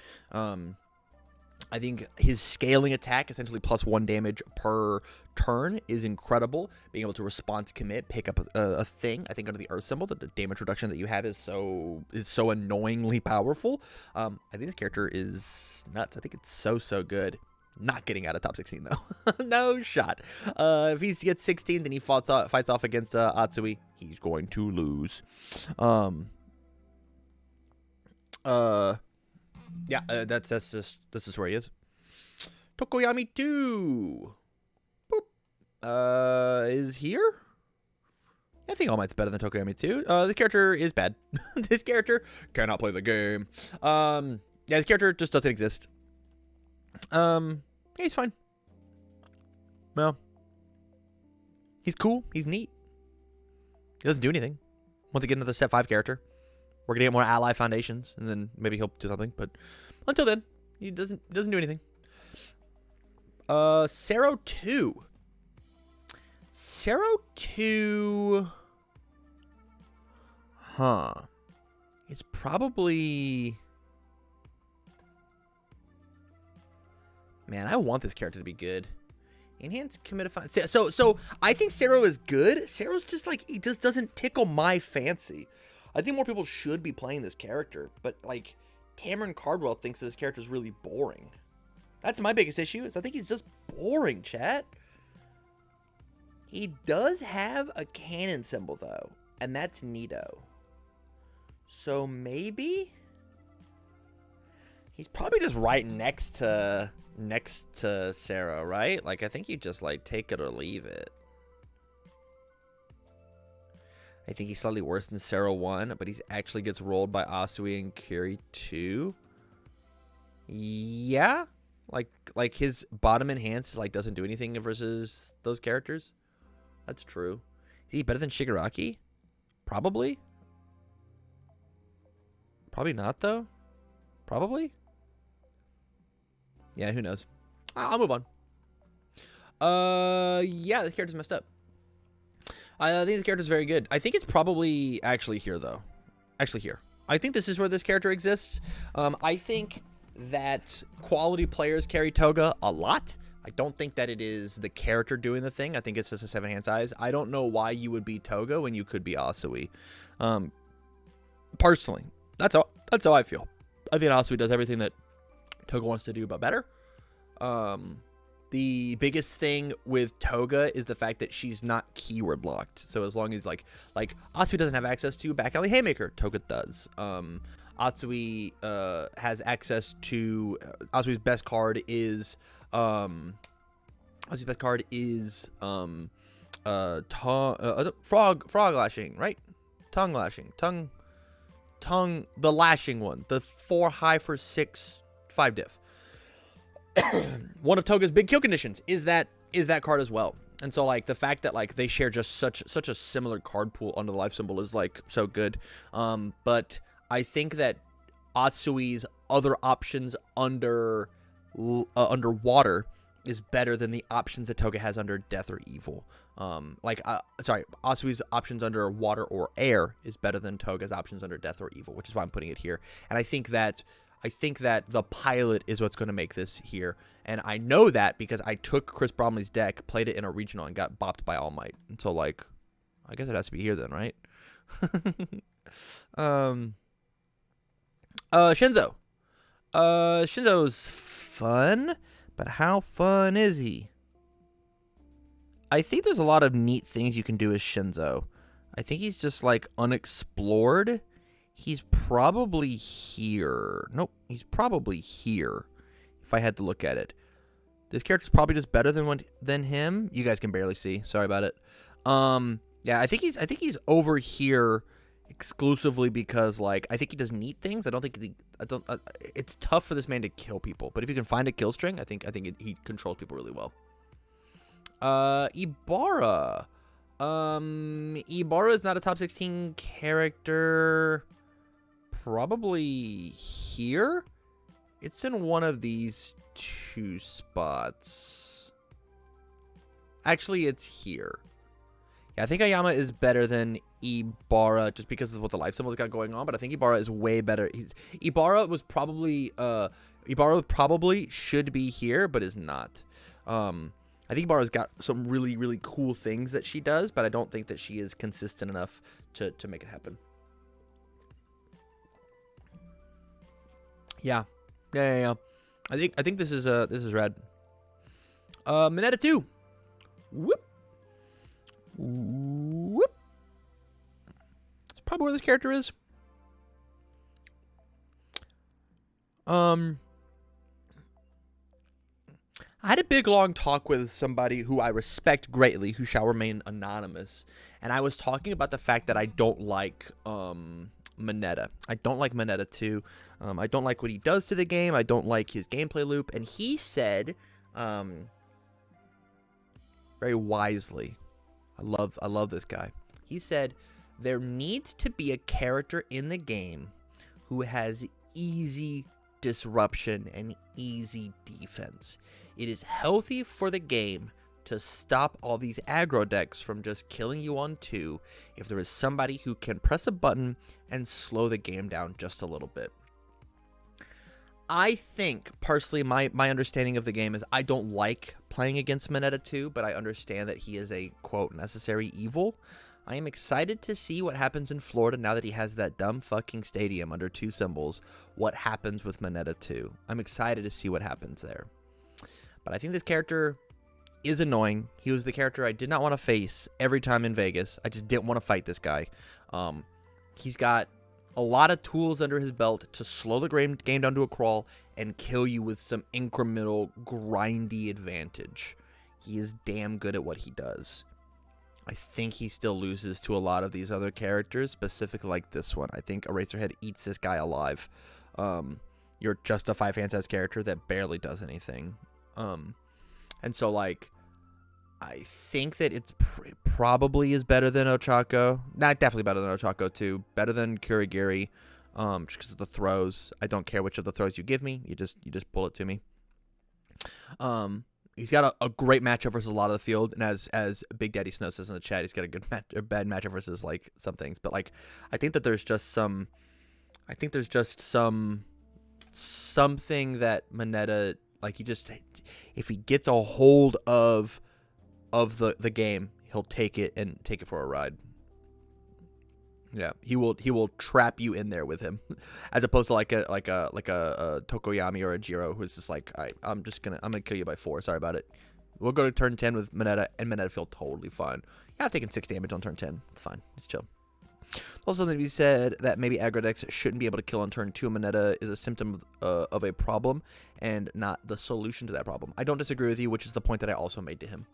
I think his scaling attack, essentially +1 damage per turn, is incredible. Being able to response commit, pick up a thing. I think under the Earth symbol, that the damage reduction that you have is so annoyingly powerful. I think this character is nuts. I think it's so good. Not getting out of top 16 though. No shot. If he gets 16, then he fights off against Hatsume. He's going to lose. Yeah, this is where he is. Tokoyami 2. Boop. Is here? I think All Might's better than Tokoyami 2. This character is bad. This character cannot play the game. Yeah, this character just doesn't exist. Yeah, he's fine. Well, he's cool. He's neat. He doesn't do anything. Once again, another step 5 character. We're gonna get more ally foundations, and then maybe he'll do something. But until then, he doesn't do anything. Cerro 2. Cerro 2. Huh. It's probably. Man, I want this character to be good. Enhance commit so I think Cerro is good. Cerro's just like, he just doesn't tickle my fancy. I think more people should be playing this character, but like Cameron Cardwell thinks that this character is really boring. That's my biggest issue, is I think he's just boring, chat. He does have a cannon symbol though, and that's neato. So maybe he's probably just right next to Cerro, right? Like I think you just like take it or leave it. I think he's slightly worse than Cerro 1, but he actually gets rolled by Asui and Kiri 2. Yeah, like his bottom enhance like doesn't do anything versus those characters. That's true. Is he better than Shigaraki? Probably. Probably not though. Probably. Yeah, who knows? I'll move on. Yeah, this character's messed up. I think this character's very good. I think it's probably actually here, though. Actually here. I think this is where this character exists. I think that quality players carry Toga a lot. I don't think that it is the character doing the thing. I think it's just a 7-hand size. I don't know why you would be Toga when you could be Asui. Personally, that's how I feel. I think Asui does everything that Toga wants to do, but better. The biggest thing with Toga is the fact that she's not keyword blocked. So as long as like Asui doesn't have access to back alley haymaker, Toga does. Atsui has access to Asui's best card is frog lashing, right? Tongue lashing. The lashing one. The 4 high for 6 5 diff. One of Toga's big kill conditions is that card as well. And so like the fact that like they share just such a similar card pool under the life symbol is like so good. But I think that Atsui's other options under water is better than the options that Toga has under death or evil. Atsui's options under water or air is better than Toga's options under death or evil, which is why I'm putting it here. And I think that the pilot is what's going to make this here. And I know that because I took Chris Bromley's deck, played it in a regional, and got bopped by All Might. And so, like, I guess it has to be here then, right? Shinzo. Shinzo's fun, but how fun is he? I think there's a lot of neat things you can do as Shinzo. I think he's just, like, unexplored. He's probably here. Nope, he's probably here, if I had to look at it. This character's probably just better than him. You guys can barely see. Sorry about it. Yeah, I think he's over here exclusively because, like, I think he does neat things. It's tough for this man to kill people, but if you can find a kill string, I think he controls people really well. Ibarra. Ibarra is not a top 16 character. Probably here. It's in one of these 2 spots. Actually, it's here. Yeah, I think Ayama is better than Ibarra just because of what the life symbol's got going on, but I think Ibarra is way better. Ibarra probably should be here, but is not. I think Ibarra's got some really, really cool things that she does, but I don't think that she is consistent enough to make it happen. Yeah. I think this is red. Mineta 2. Whoop. That's probably where this character is. I had a big long talk with somebody who I respect greatly, who shall remain anonymous, and I was talking about the fact that I don't like Mineta. I don't like Mineta 2. I don't like what he does to the game. I don't like his gameplay loop. And he said, very wisely, I love this guy. He said, there needs to be a character in the game who has easy disruption and easy defense. It is healthy for the game to stop all these aggro decks from just killing you on 2 if there is somebody who can press a button and slow the game down just a little bit. I think, personally, my understanding of the game is I don't like playing against Mineta 2, but I understand that he is a, quote, necessary evil. I am excited to see what happens in Florida now that he has that dumb fucking stadium under 2 symbols. What happens with Mineta 2? I'm excited to see what happens there. But I think this character is annoying. He was the character I did not want to face every time in Vegas. I just didn't want to fight this guy. He's got a lot of tools under his belt to slow the game down to a crawl and kill you with some incremental grindy advantage. He is damn good at what he does. I think he still loses to a lot of these other characters, specifically like this one. I think Eraserhead eats this guy alive. You're just a 5-hand size character that barely does anything. And so, like, I think that it's probably is better than Ochako. Not definitely better than Ochako, too. Better than Kurigiri, just because of the throws. I don't care which of the throws you give me. You just pull it to me. He's got a great matchup versus a lot of the field, and as Big Daddy Snow says in the chat, he's got a bad matchup versus like some things. But like, I think that there's just some something that Mineta, like, if he gets a hold of the game, he'll take it for a ride. Yeah, he will trap you in there with him, as opposed to like a Tokoyami or a Jiro who's just like, I'm gonna kill you by 4. Sorry about it. We'll go to turn 10 with Mineta, and Mineta feel totally fine. Yeah, I've taken 6 damage on turn 10. It's fine. It's chill. Also, something to be said that maybe aggro decks shouldn't be able to kill on turn 2 Mineta is a symptom of a problem and not the solution to that problem. I don't disagree with you, which is the point that I also made to him.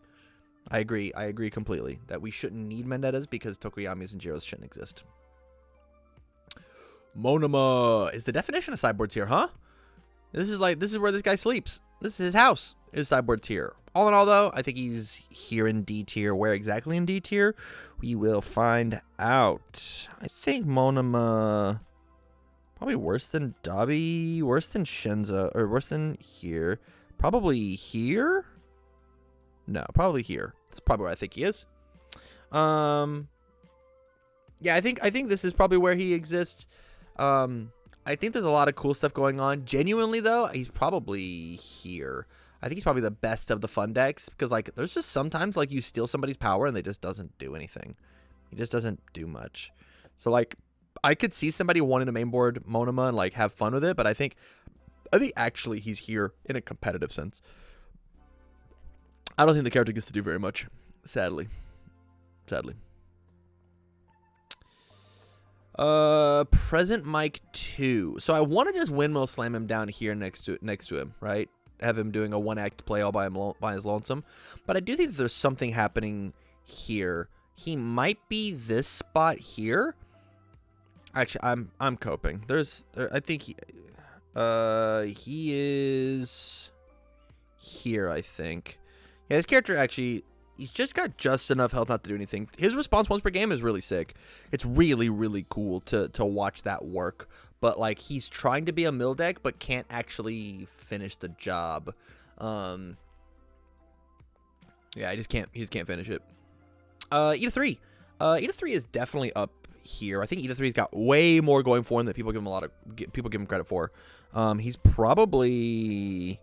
I agree completely that we shouldn't need Mendetas because Tokoyamis and Jiros shouldn't exist. Monoma is the definition of sideboard tier, huh? This is where this guy sleeps. This is his house. Is sideboard tier. All in all, though, I think he's here in D tier. Where exactly in D tier? We will find out. I think Monoma probably worse than Dobby, worse than Shinzo, or worse than here. Probably here? No, probably here. That's probably where I think he is. Yeah, I think this is probably where he exists. I think there's a lot of cool stuff going on. Genuinely, though, he's probably here. I think he's probably the best of the fun decks because, like, there's just sometimes, like, you steal somebody's power and they just doesn't do anything. He just doesn't do much. So, like, I could see somebody wanting to mainboard Monoma and, like, have fun with it, but I think actually he's here in a competitive sense. I don't think the character gets to do very much, sadly. Present Mike 2. So I want to just windmill slam him down here next to him, right? Have him doing a 1-act play all by his lonesome. But I do think that there's something happening here. He might be this spot here. Actually, I'm coping. I think he is here, I think. Yeah, his character actually, he's just got just enough health not to do anything. His response once per game is really sick. It's really, really cool to watch that work. But, like, he's trying to be a mill deck, but can't actually finish the job. Yeah, he just can't finish it. Eda 3. Eda 3 is definitely up here. I think Eda 3's got way more going for him than people give him credit for. He's probably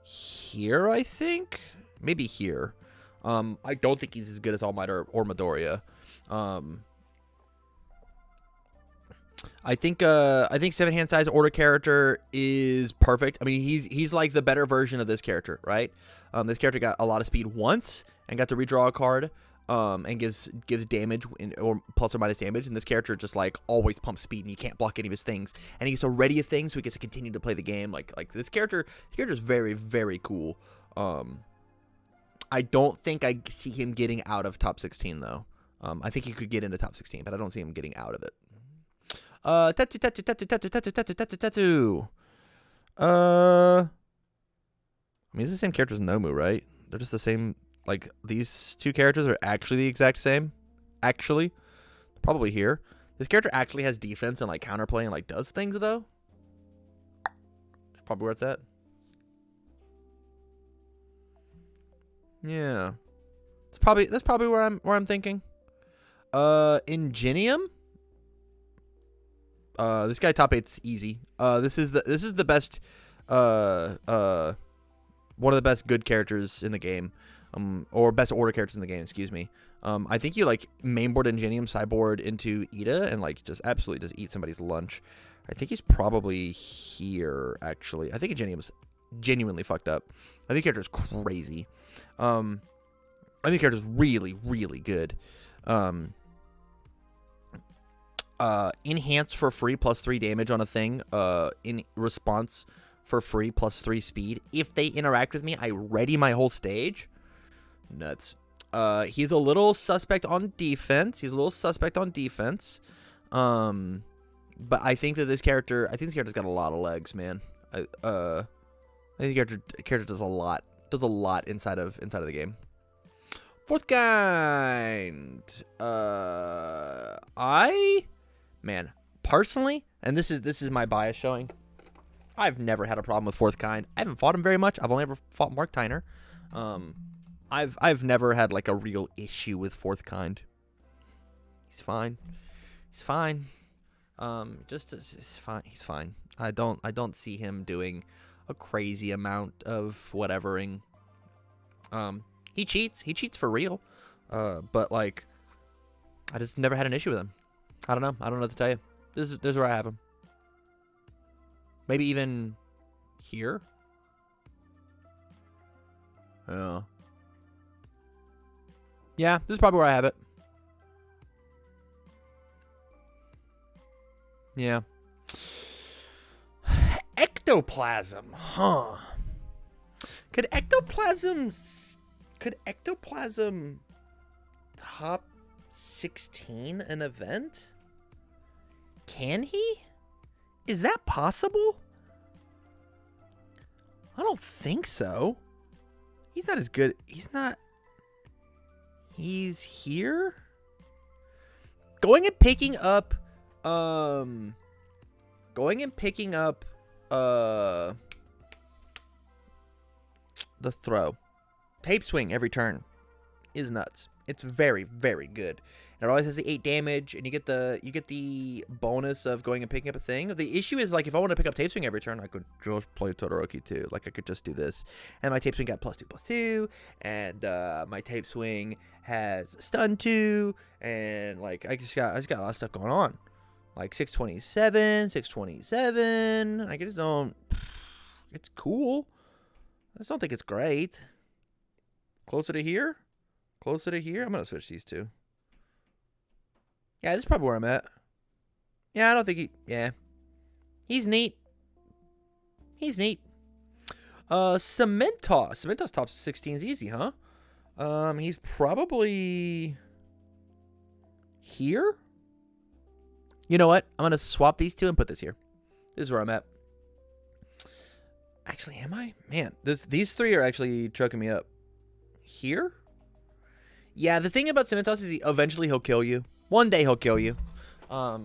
here, I think. Maybe here. I don't think he's as good as All Might or Midoriya. I think 7-hand size order character is perfect. I mean, he's like the better version of this character, right? This character got a lot of speed once and got to redraw a card, and gives damage or plus or minus damage. And this character just like always pumps speed, and you can't block any of his things. And he gets to ready a thing, so he gets to continue to play the game. Like this character is very, very cool. I don't think I see him getting out of top 16 though. I think he could get into top 16, but I don't see him getting out of it. Tattoo. I mean, it's the same character as Nomu, right? They're just the same. Like, these two characters are actually the exact same. Actually. Probably here. This character actually has defense and, like, counterplay and, like, does things, though. That's probably where it's at. Yeah. That's probably where I'm thinking. Ingenium? This guy top 8's easy. This is the best one of the best good characters in the game. Or best order characters in the game, excuse me. I think you like mainboard Ingenium, sideboard into Ida, and like just absolutely just eat somebody's lunch. I think he's probably here, actually. I think Ingenium's genuinely fucked up. I think character's crazy. I think character's really, really good. Enhance for free +3 damage on a thing. In response for free +3 speed. If they interact with me, I ready my whole stage. Nuts. He's a little suspect on defense. But I think that this character's got a lot of legs, man. I think the character does a lot inside of the game. Fourth kind. Man, personally, and this is my bias showing, I've never had a problem with fourth kind. I haven't fought him very much. I've only ever fought Mark Tyner. I've never had like a real issue with fourth kind. He's fine. Just it's fine. He's fine. I don't see him doing a crazy amount of whatevering. He cheats. He cheats for real. But like, I just never had an issue with him. I don't know. I don't know what to tell you. This is where I have him. Maybe even here. Yeah. Yeah, this is probably where I have it. Yeah. Ectoplasm, huh? Could ectoplasm top 16 an event? Can he? Is that possible? I don't think so. He's not as good. He's not. He's here? Going and picking up the throw. Tape swing every turn is nuts. It's very, very good. And it always has the 8 damage, and you get the bonus of going and picking up a thing. The issue is, like, if I want to pick up tape swing every turn, I could just play Totoroki too. Like, I could just do this, and my tape swing got +2/+2, and my tape swing has stun 2, and like I just got a lot of stuff going on. Like 627. I just don't. It's cool. I just don't think it's great. Closer to here. I'm gonna switch these two. Yeah, this is probably where I'm at. Yeah, I don't think he... Yeah. He's neat. Cementos. Cementos top 16 is easy, huh? He's probably... here? You know what? I'm going to swap these two and put this here. This is where I'm at. Actually, am I? Man, these three are actually choking me up. Here? Yeah, the thing about Cementos is eventually he'll kill you. One day he'll kill you. I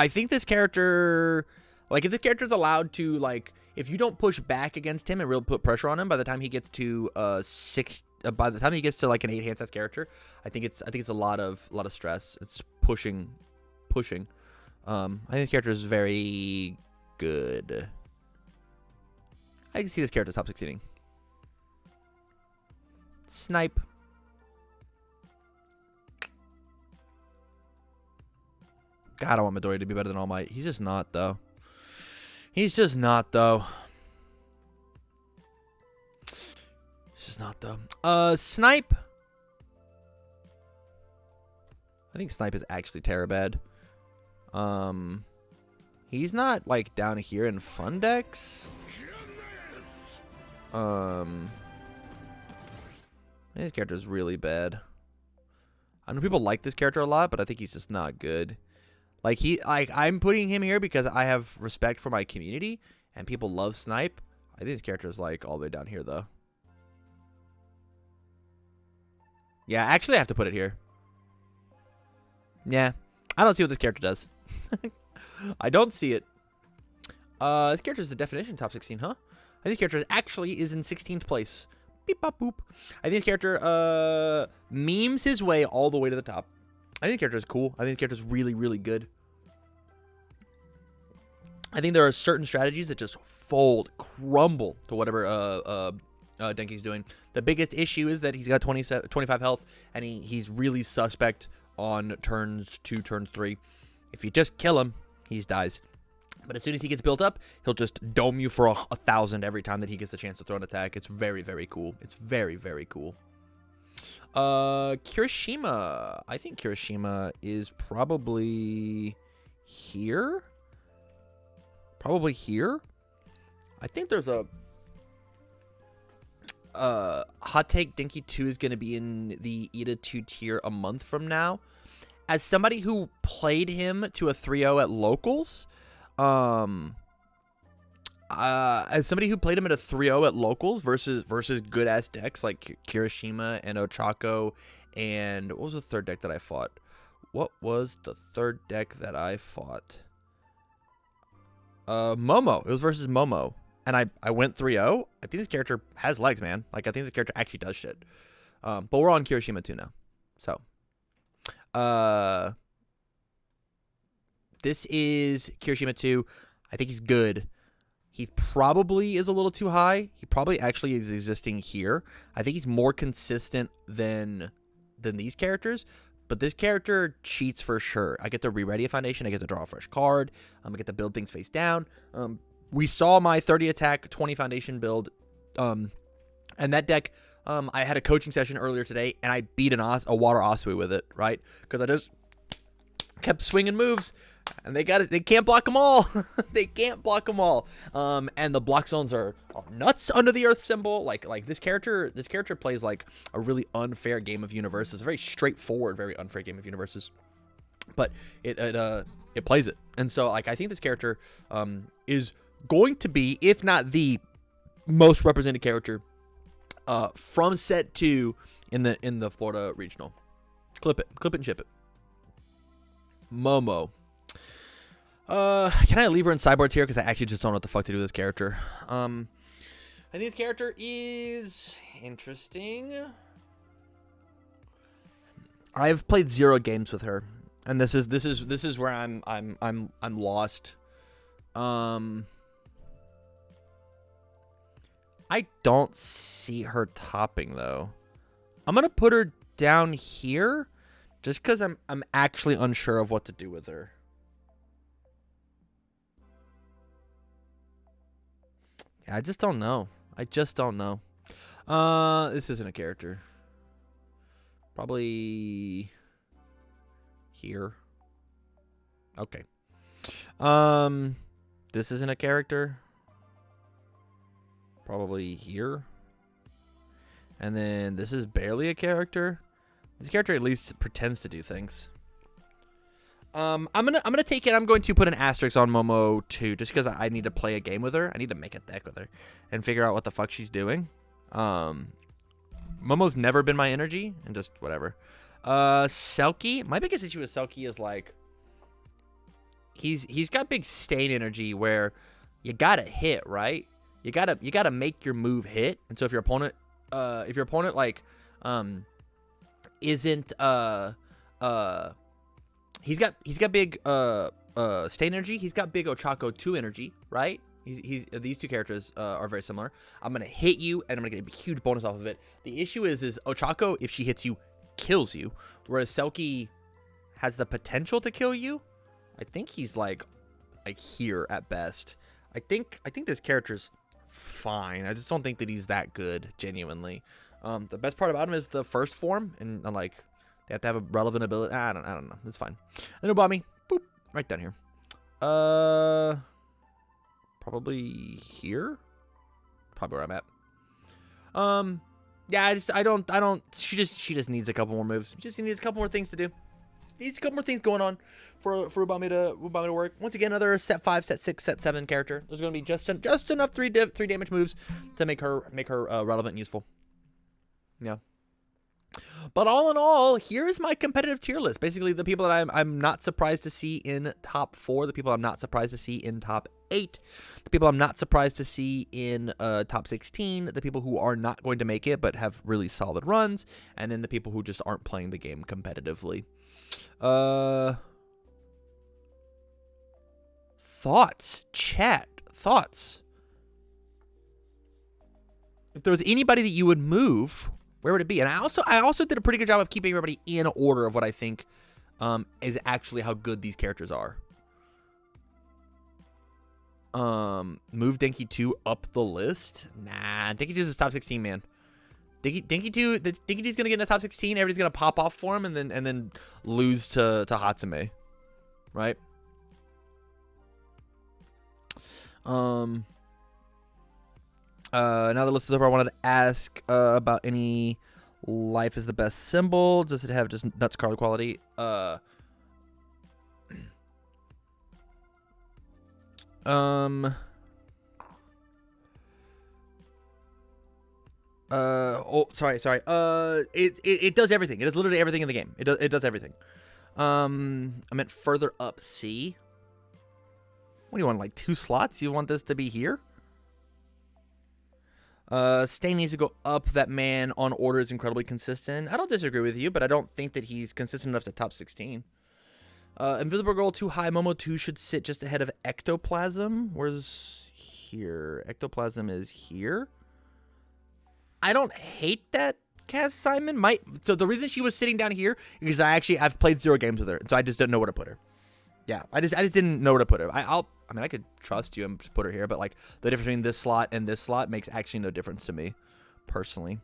think this character, like, if this character's allowed to, like, if you don't push back against him and really put pressure on him, by the time he gets to by the time he gets to like an 8 handset character, I think it's a lot of stress. It's pushing. I think this character is very good. I can see this character top 16. Snipe. God, I want Midoriya to be better than All Might. He's just not, though. Snipe. I think Snipe is actually Terabad. He's not, like, down here in Fun Decks. This character is really bad. I know people like this character a lot, but I think he's just not good. Like, I'm putting him here because I have respect for my community, and people love Snipe. I think this character is, like, all the way down here, though. Yeah, actually, I have to put it here. Yeah, I don't see what this character does. I don't see it. This character is the definition top 16, huh? I think this character actually is in 16th place. Beep, bop, boop. I think this character memes his way all the way to the top. I think the character is cool. I think the character is really, really good. I think there are certain strategies that just crumble to whatever Denky's doing. The biggest issue is that he's got 25 health, and he's really suspect on turns 2, turn 3. If you just kill him, he dies. But as soon as he gets built up, he'll just dome you for 1,000 every time that he gets a chance to throw an attack. It's very, very cool. It's very, very cool. Kirishima. I think Kirishima is probably here. I think there's a hot take. Denky 2 is going to be in the Ida 2 tier a month from now. As somebody who played him to a 3-0 at locals, as somebody who played him at a 3-0 at locals versus good ass decks like Kirishima and Ochako, and what was the third deck that I fought? Momo. It was versus Momo, and I went 3-0. I think this character has legs, man. Like, I think this character actually does shit. But we're on Kirishima 2 now. So, this is Kirishima 2. I think he's good. He probably is a little too high. He probably actually is existing here. I think he's more consistent than these characters. But this character cheats for sure. I get to re-ready a foundation. I get to draw a fresh card. I get to build things face down. We saw my 30 attack, 20 foundation build. And that deck, I had a coaching session earlier today, and I beat a water Asui with it, right? Because I just kept swinging moves. And they can't block them all. They can't block them all. And the block zones are nuts under the earth symbol. Like this character plays like a really unfair game of universes. A very straightforward, very unfair game of universes. But it plays it. And so like I think this character is going to be, if not the most represented character from set 2 in the Florida regional. Clip it and ship it. Momo. Can I leave her in sideboards here? Because I actually just don't know what the fuck to do with this character. I think this character is interesting. I've played 0 games with her, and this is where I'm lost. I don't see her topping though. I'm gonna put her down here, just because I'm actually unsure of what to do with her. I just don't know. This isn't a character. Probably here. Okay. This isn't a character. Probably here. And then this is barely a character. This character at least pretends to do things. I'm gonna take it. I'm going to put an asterisk on Momo 2 just because I need to play a game with her. I need to make a deck with her and figure out what the fuck she's doing. Momo's never been my energy and just whatever. Selkie. My biggest issue with Selkie is like he's got big stain energy where you gotta hit, right? You gotta make your move hit. And so if your opponent like isn't He's got big stain energy. He's got big Ochako 2 energy, right? These two characters are very similar. I'm gonna hit you, and I'm gonna get a huge bonus off of it. The issue is Ochako, if she hits you, kills you, whereas Selkie has the potential to kill you. I think he's like here at best. I think this character's fine. I just don't think that he's that good, genuinely. The best part about him is the first form, and like. They have to have a relevant ability. I don't know. It's fine. Then Ubami. Boop. Right down here. Probably here. Probably where I'm at. Yeah, I don't. She just needs a couple more moves. She just needs a couple more things to do. Needs a couple more things going on for Ubami to work. Once again, another set 5, set 6, set 7 character. There's going to be just enough 3 damage moves to make her relevant and useful. Yeah. But all in all, here is my competitive tier list. Basically, the people that I'm not surprised to see in top 4, the people I'm not surprised to see in top 8, the people I'm not surprised to see in top 16, the people who are not going to make it but have really solid runs, and then the people who just aren't playing the game competitively. Thoughts, chat, thoughts. If there was anybody that you would move, where would it be? And I also did a pretty good job of keeping everybody in order of what I think is actually how good these characters are. Move Denky 2 up the list? Nah, Denky 2 is top 16, man. Denky 2 is gonna get in the top 16. Everybody's gonna pop off for him and then lose to Hatsume, right? Now the list is over, I wanted to ask about any life is the best symbol. Does it have just nuts card quality? Oh, sorry. It does everything. It does literally everything in the game. It does everything. I meant further up C. What do you want, like 2 slots? You want this to be here? Stain needs to go up. That man on order is incredibly consistent. I don't disagree with you, but I don't think that he's consistent enough to top 16. Invisible Girl too high. Momo 2 should sit just ahead of Ectoplasm. Where's here? Ectoplasm is here. I don't hate that cast assignment. So the reason she was sitting down here is I've played 0 games with her, so I just didn't know where to put her. Yeah, I just didn't know where to put her. I mean, I could trust you and put her here, but like the difference between this slot and this slot makes actually no difference to me, personally.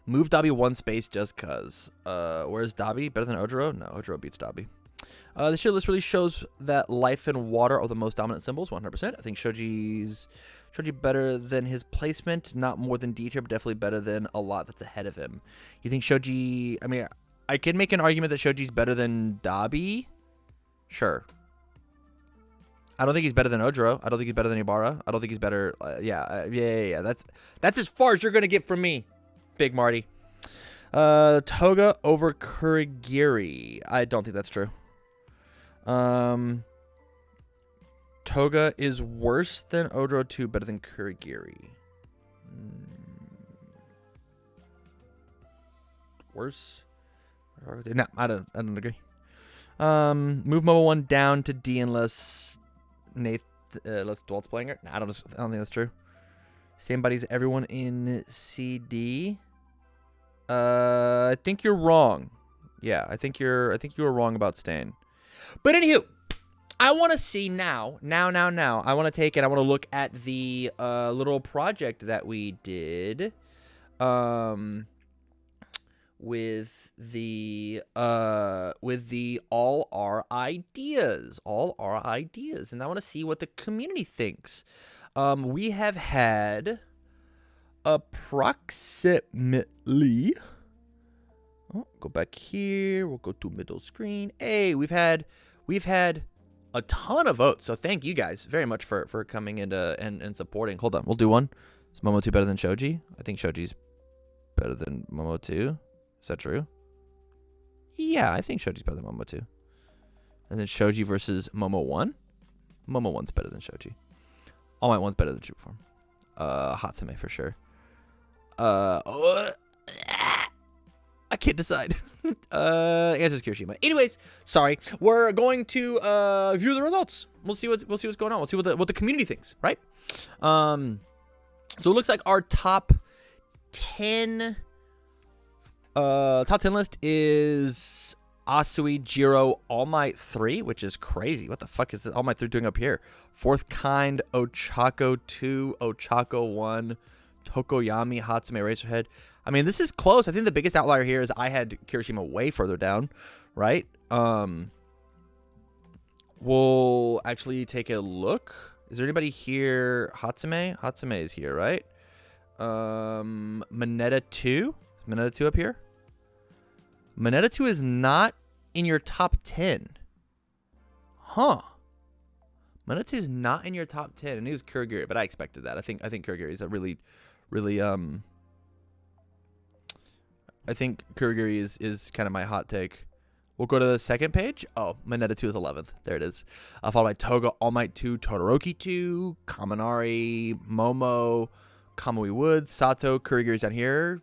Move Dobby 1 space just cause. Where's Dobby? Better than Ojiro? No, Ojiro beats Dobby. This year list really shows that life and water are the most dominant symbols, 100%. I think Shoji better than his placement, not more than D tier, but definitely better than a lot that's ahead of him. You think Shoji? I mean, I can make an argument that Shoji's better than Dobby. Sure. I don't think he's better than Ojiro. I don't think he's better than Ibarra. I don't think he's better. Yeah. That's as far as you're gonna get from me, Big Marty. Toga over Kurigiri. I don't think that's true. Toga is worse than Ojiro 2, better than Kurigiri. Worse? No, I don't agree. Move Momo 1 down to D unless Dwalt's playing her. Nah, I don't think that's true. Same buddies everyone in CD. I think you're wrong. Yeah, I think you were wrong about Stain. But anywho, I want to see now. I want to take and I want to look at the little project that we did with the all our ideas, and I want to see what the community thinks. We have had approximately, go back here, we'll go to middle screen. Hey, we've had a ton of votes, so thank you guys very much for coming in and supporting. Hold on, we'll do one. Is Momo 2 better than Shoji? I think Shoji's better than Momo 2. Is that true? Yeah, I think Shoji's better than Momo 2. And then Shoji versus Momo 1. Momo 1's better than Shoji. All Might 1's better than True Form. Hatsume for sure. I can't decide. Answer's Kirishima. Anyways, sorry. We're going to view the results. We'll see what's going on. We'll see what the community thinks, right? So it looks like our top 10 list is Asui, Jiro, All Might 3, which is crazy. What the fuck is this All Might 3 doing up here? Fourth Kind, Ochako 2, Ochako 1, Tokoyami, Hatsume, Eraserhead. I mean, this is close. I think the biggest outlier here is I had Kirishima way further down, right? We'll actually take a look. Is there anybody here? Hatsume? Hatsume is here, right? Mineta 2? Is Mineta 2 up here? Mineta 2 is not in your top 10. Huh. Mineta 2 is not in your top 10. And it is Kurigiri, but I expected that. I think Kurigiri is a really I think Kurigiri is kind of my hot take. We'll go to the second page. Oh, Mineta 2 is 11th. There it is. Followed by Toga, All Might 2, Totoroki 2, Kaminari, Momo, Kamui Woods, Sato, Kurigiri's down here.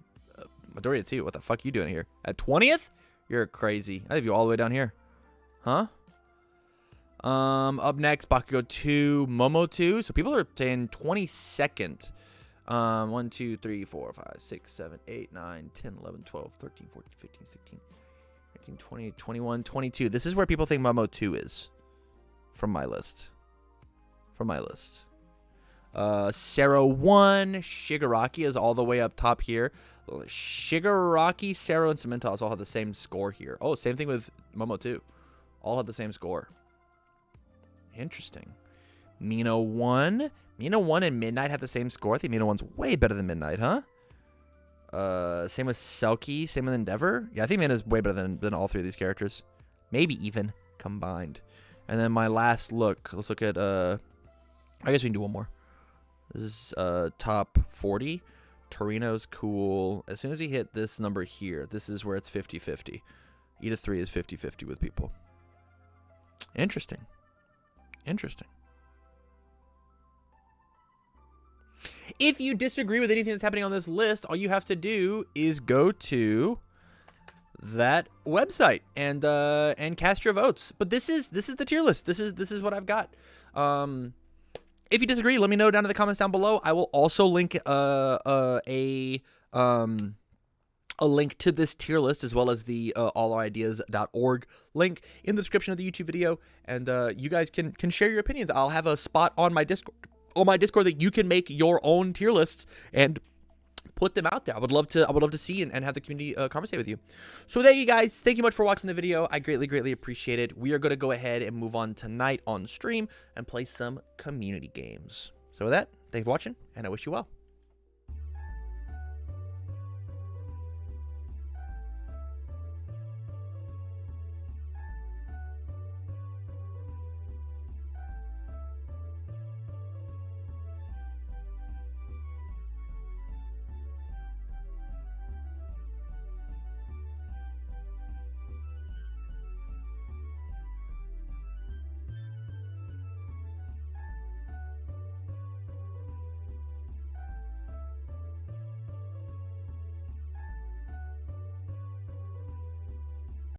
Midoriya 2, what the fuck are you doing here? At 20th? You're crazy. I have you all the way down here. Huh? Up next, Bakugou 2, Momo 2. So people are saying 22nd. 1, 2, 3, 4, 5, 6, 7, 8, 9, 10, 11, 12, 13, 14, 15, 16, 18, 20, 21, 22. This is where people think Momo 2 is. From my list. Cerro 1, Shigaraki is all the way up top here. Shigaraki, Cerro, and Cementos all have the same score here. Oh, same thing with Momo 2. All have the same score. Interesting. Mino 1 and Midnight have the same score. I think Mino 1's way better than Midnight, huh? Same with Selkie, same with Endeavor. Yeah, I think Mina's way better than all three of these characters. Maybe even combined. And then my last look. Let's look at, I guess we can do one more. This is top 40. Torino's cool. As soon as we hit this number here, this is where it's 50-50. E to 3 is 50-50 with people. Interesting. If you disagree with anything that's happening on this list, all you have to do is go to that website and cast your votes. But this is the tier list. This is what I've got. If you disagree, let me know down in the comments down below. I will also link a link to this tier list, as well as the allarideas.org link in the description of the YouTube video, and you guys can share your opinions. I'll have a spot on my Discord that you can make your own tier lists and put them out there. I would love to see and have the community conversate with you. So there you guys. Thank you much for watching the video. I greatly appreciate it. We are going to go ahead and move on tonight on stream and play some community games. So with that, thanks for watching, and I wish you well.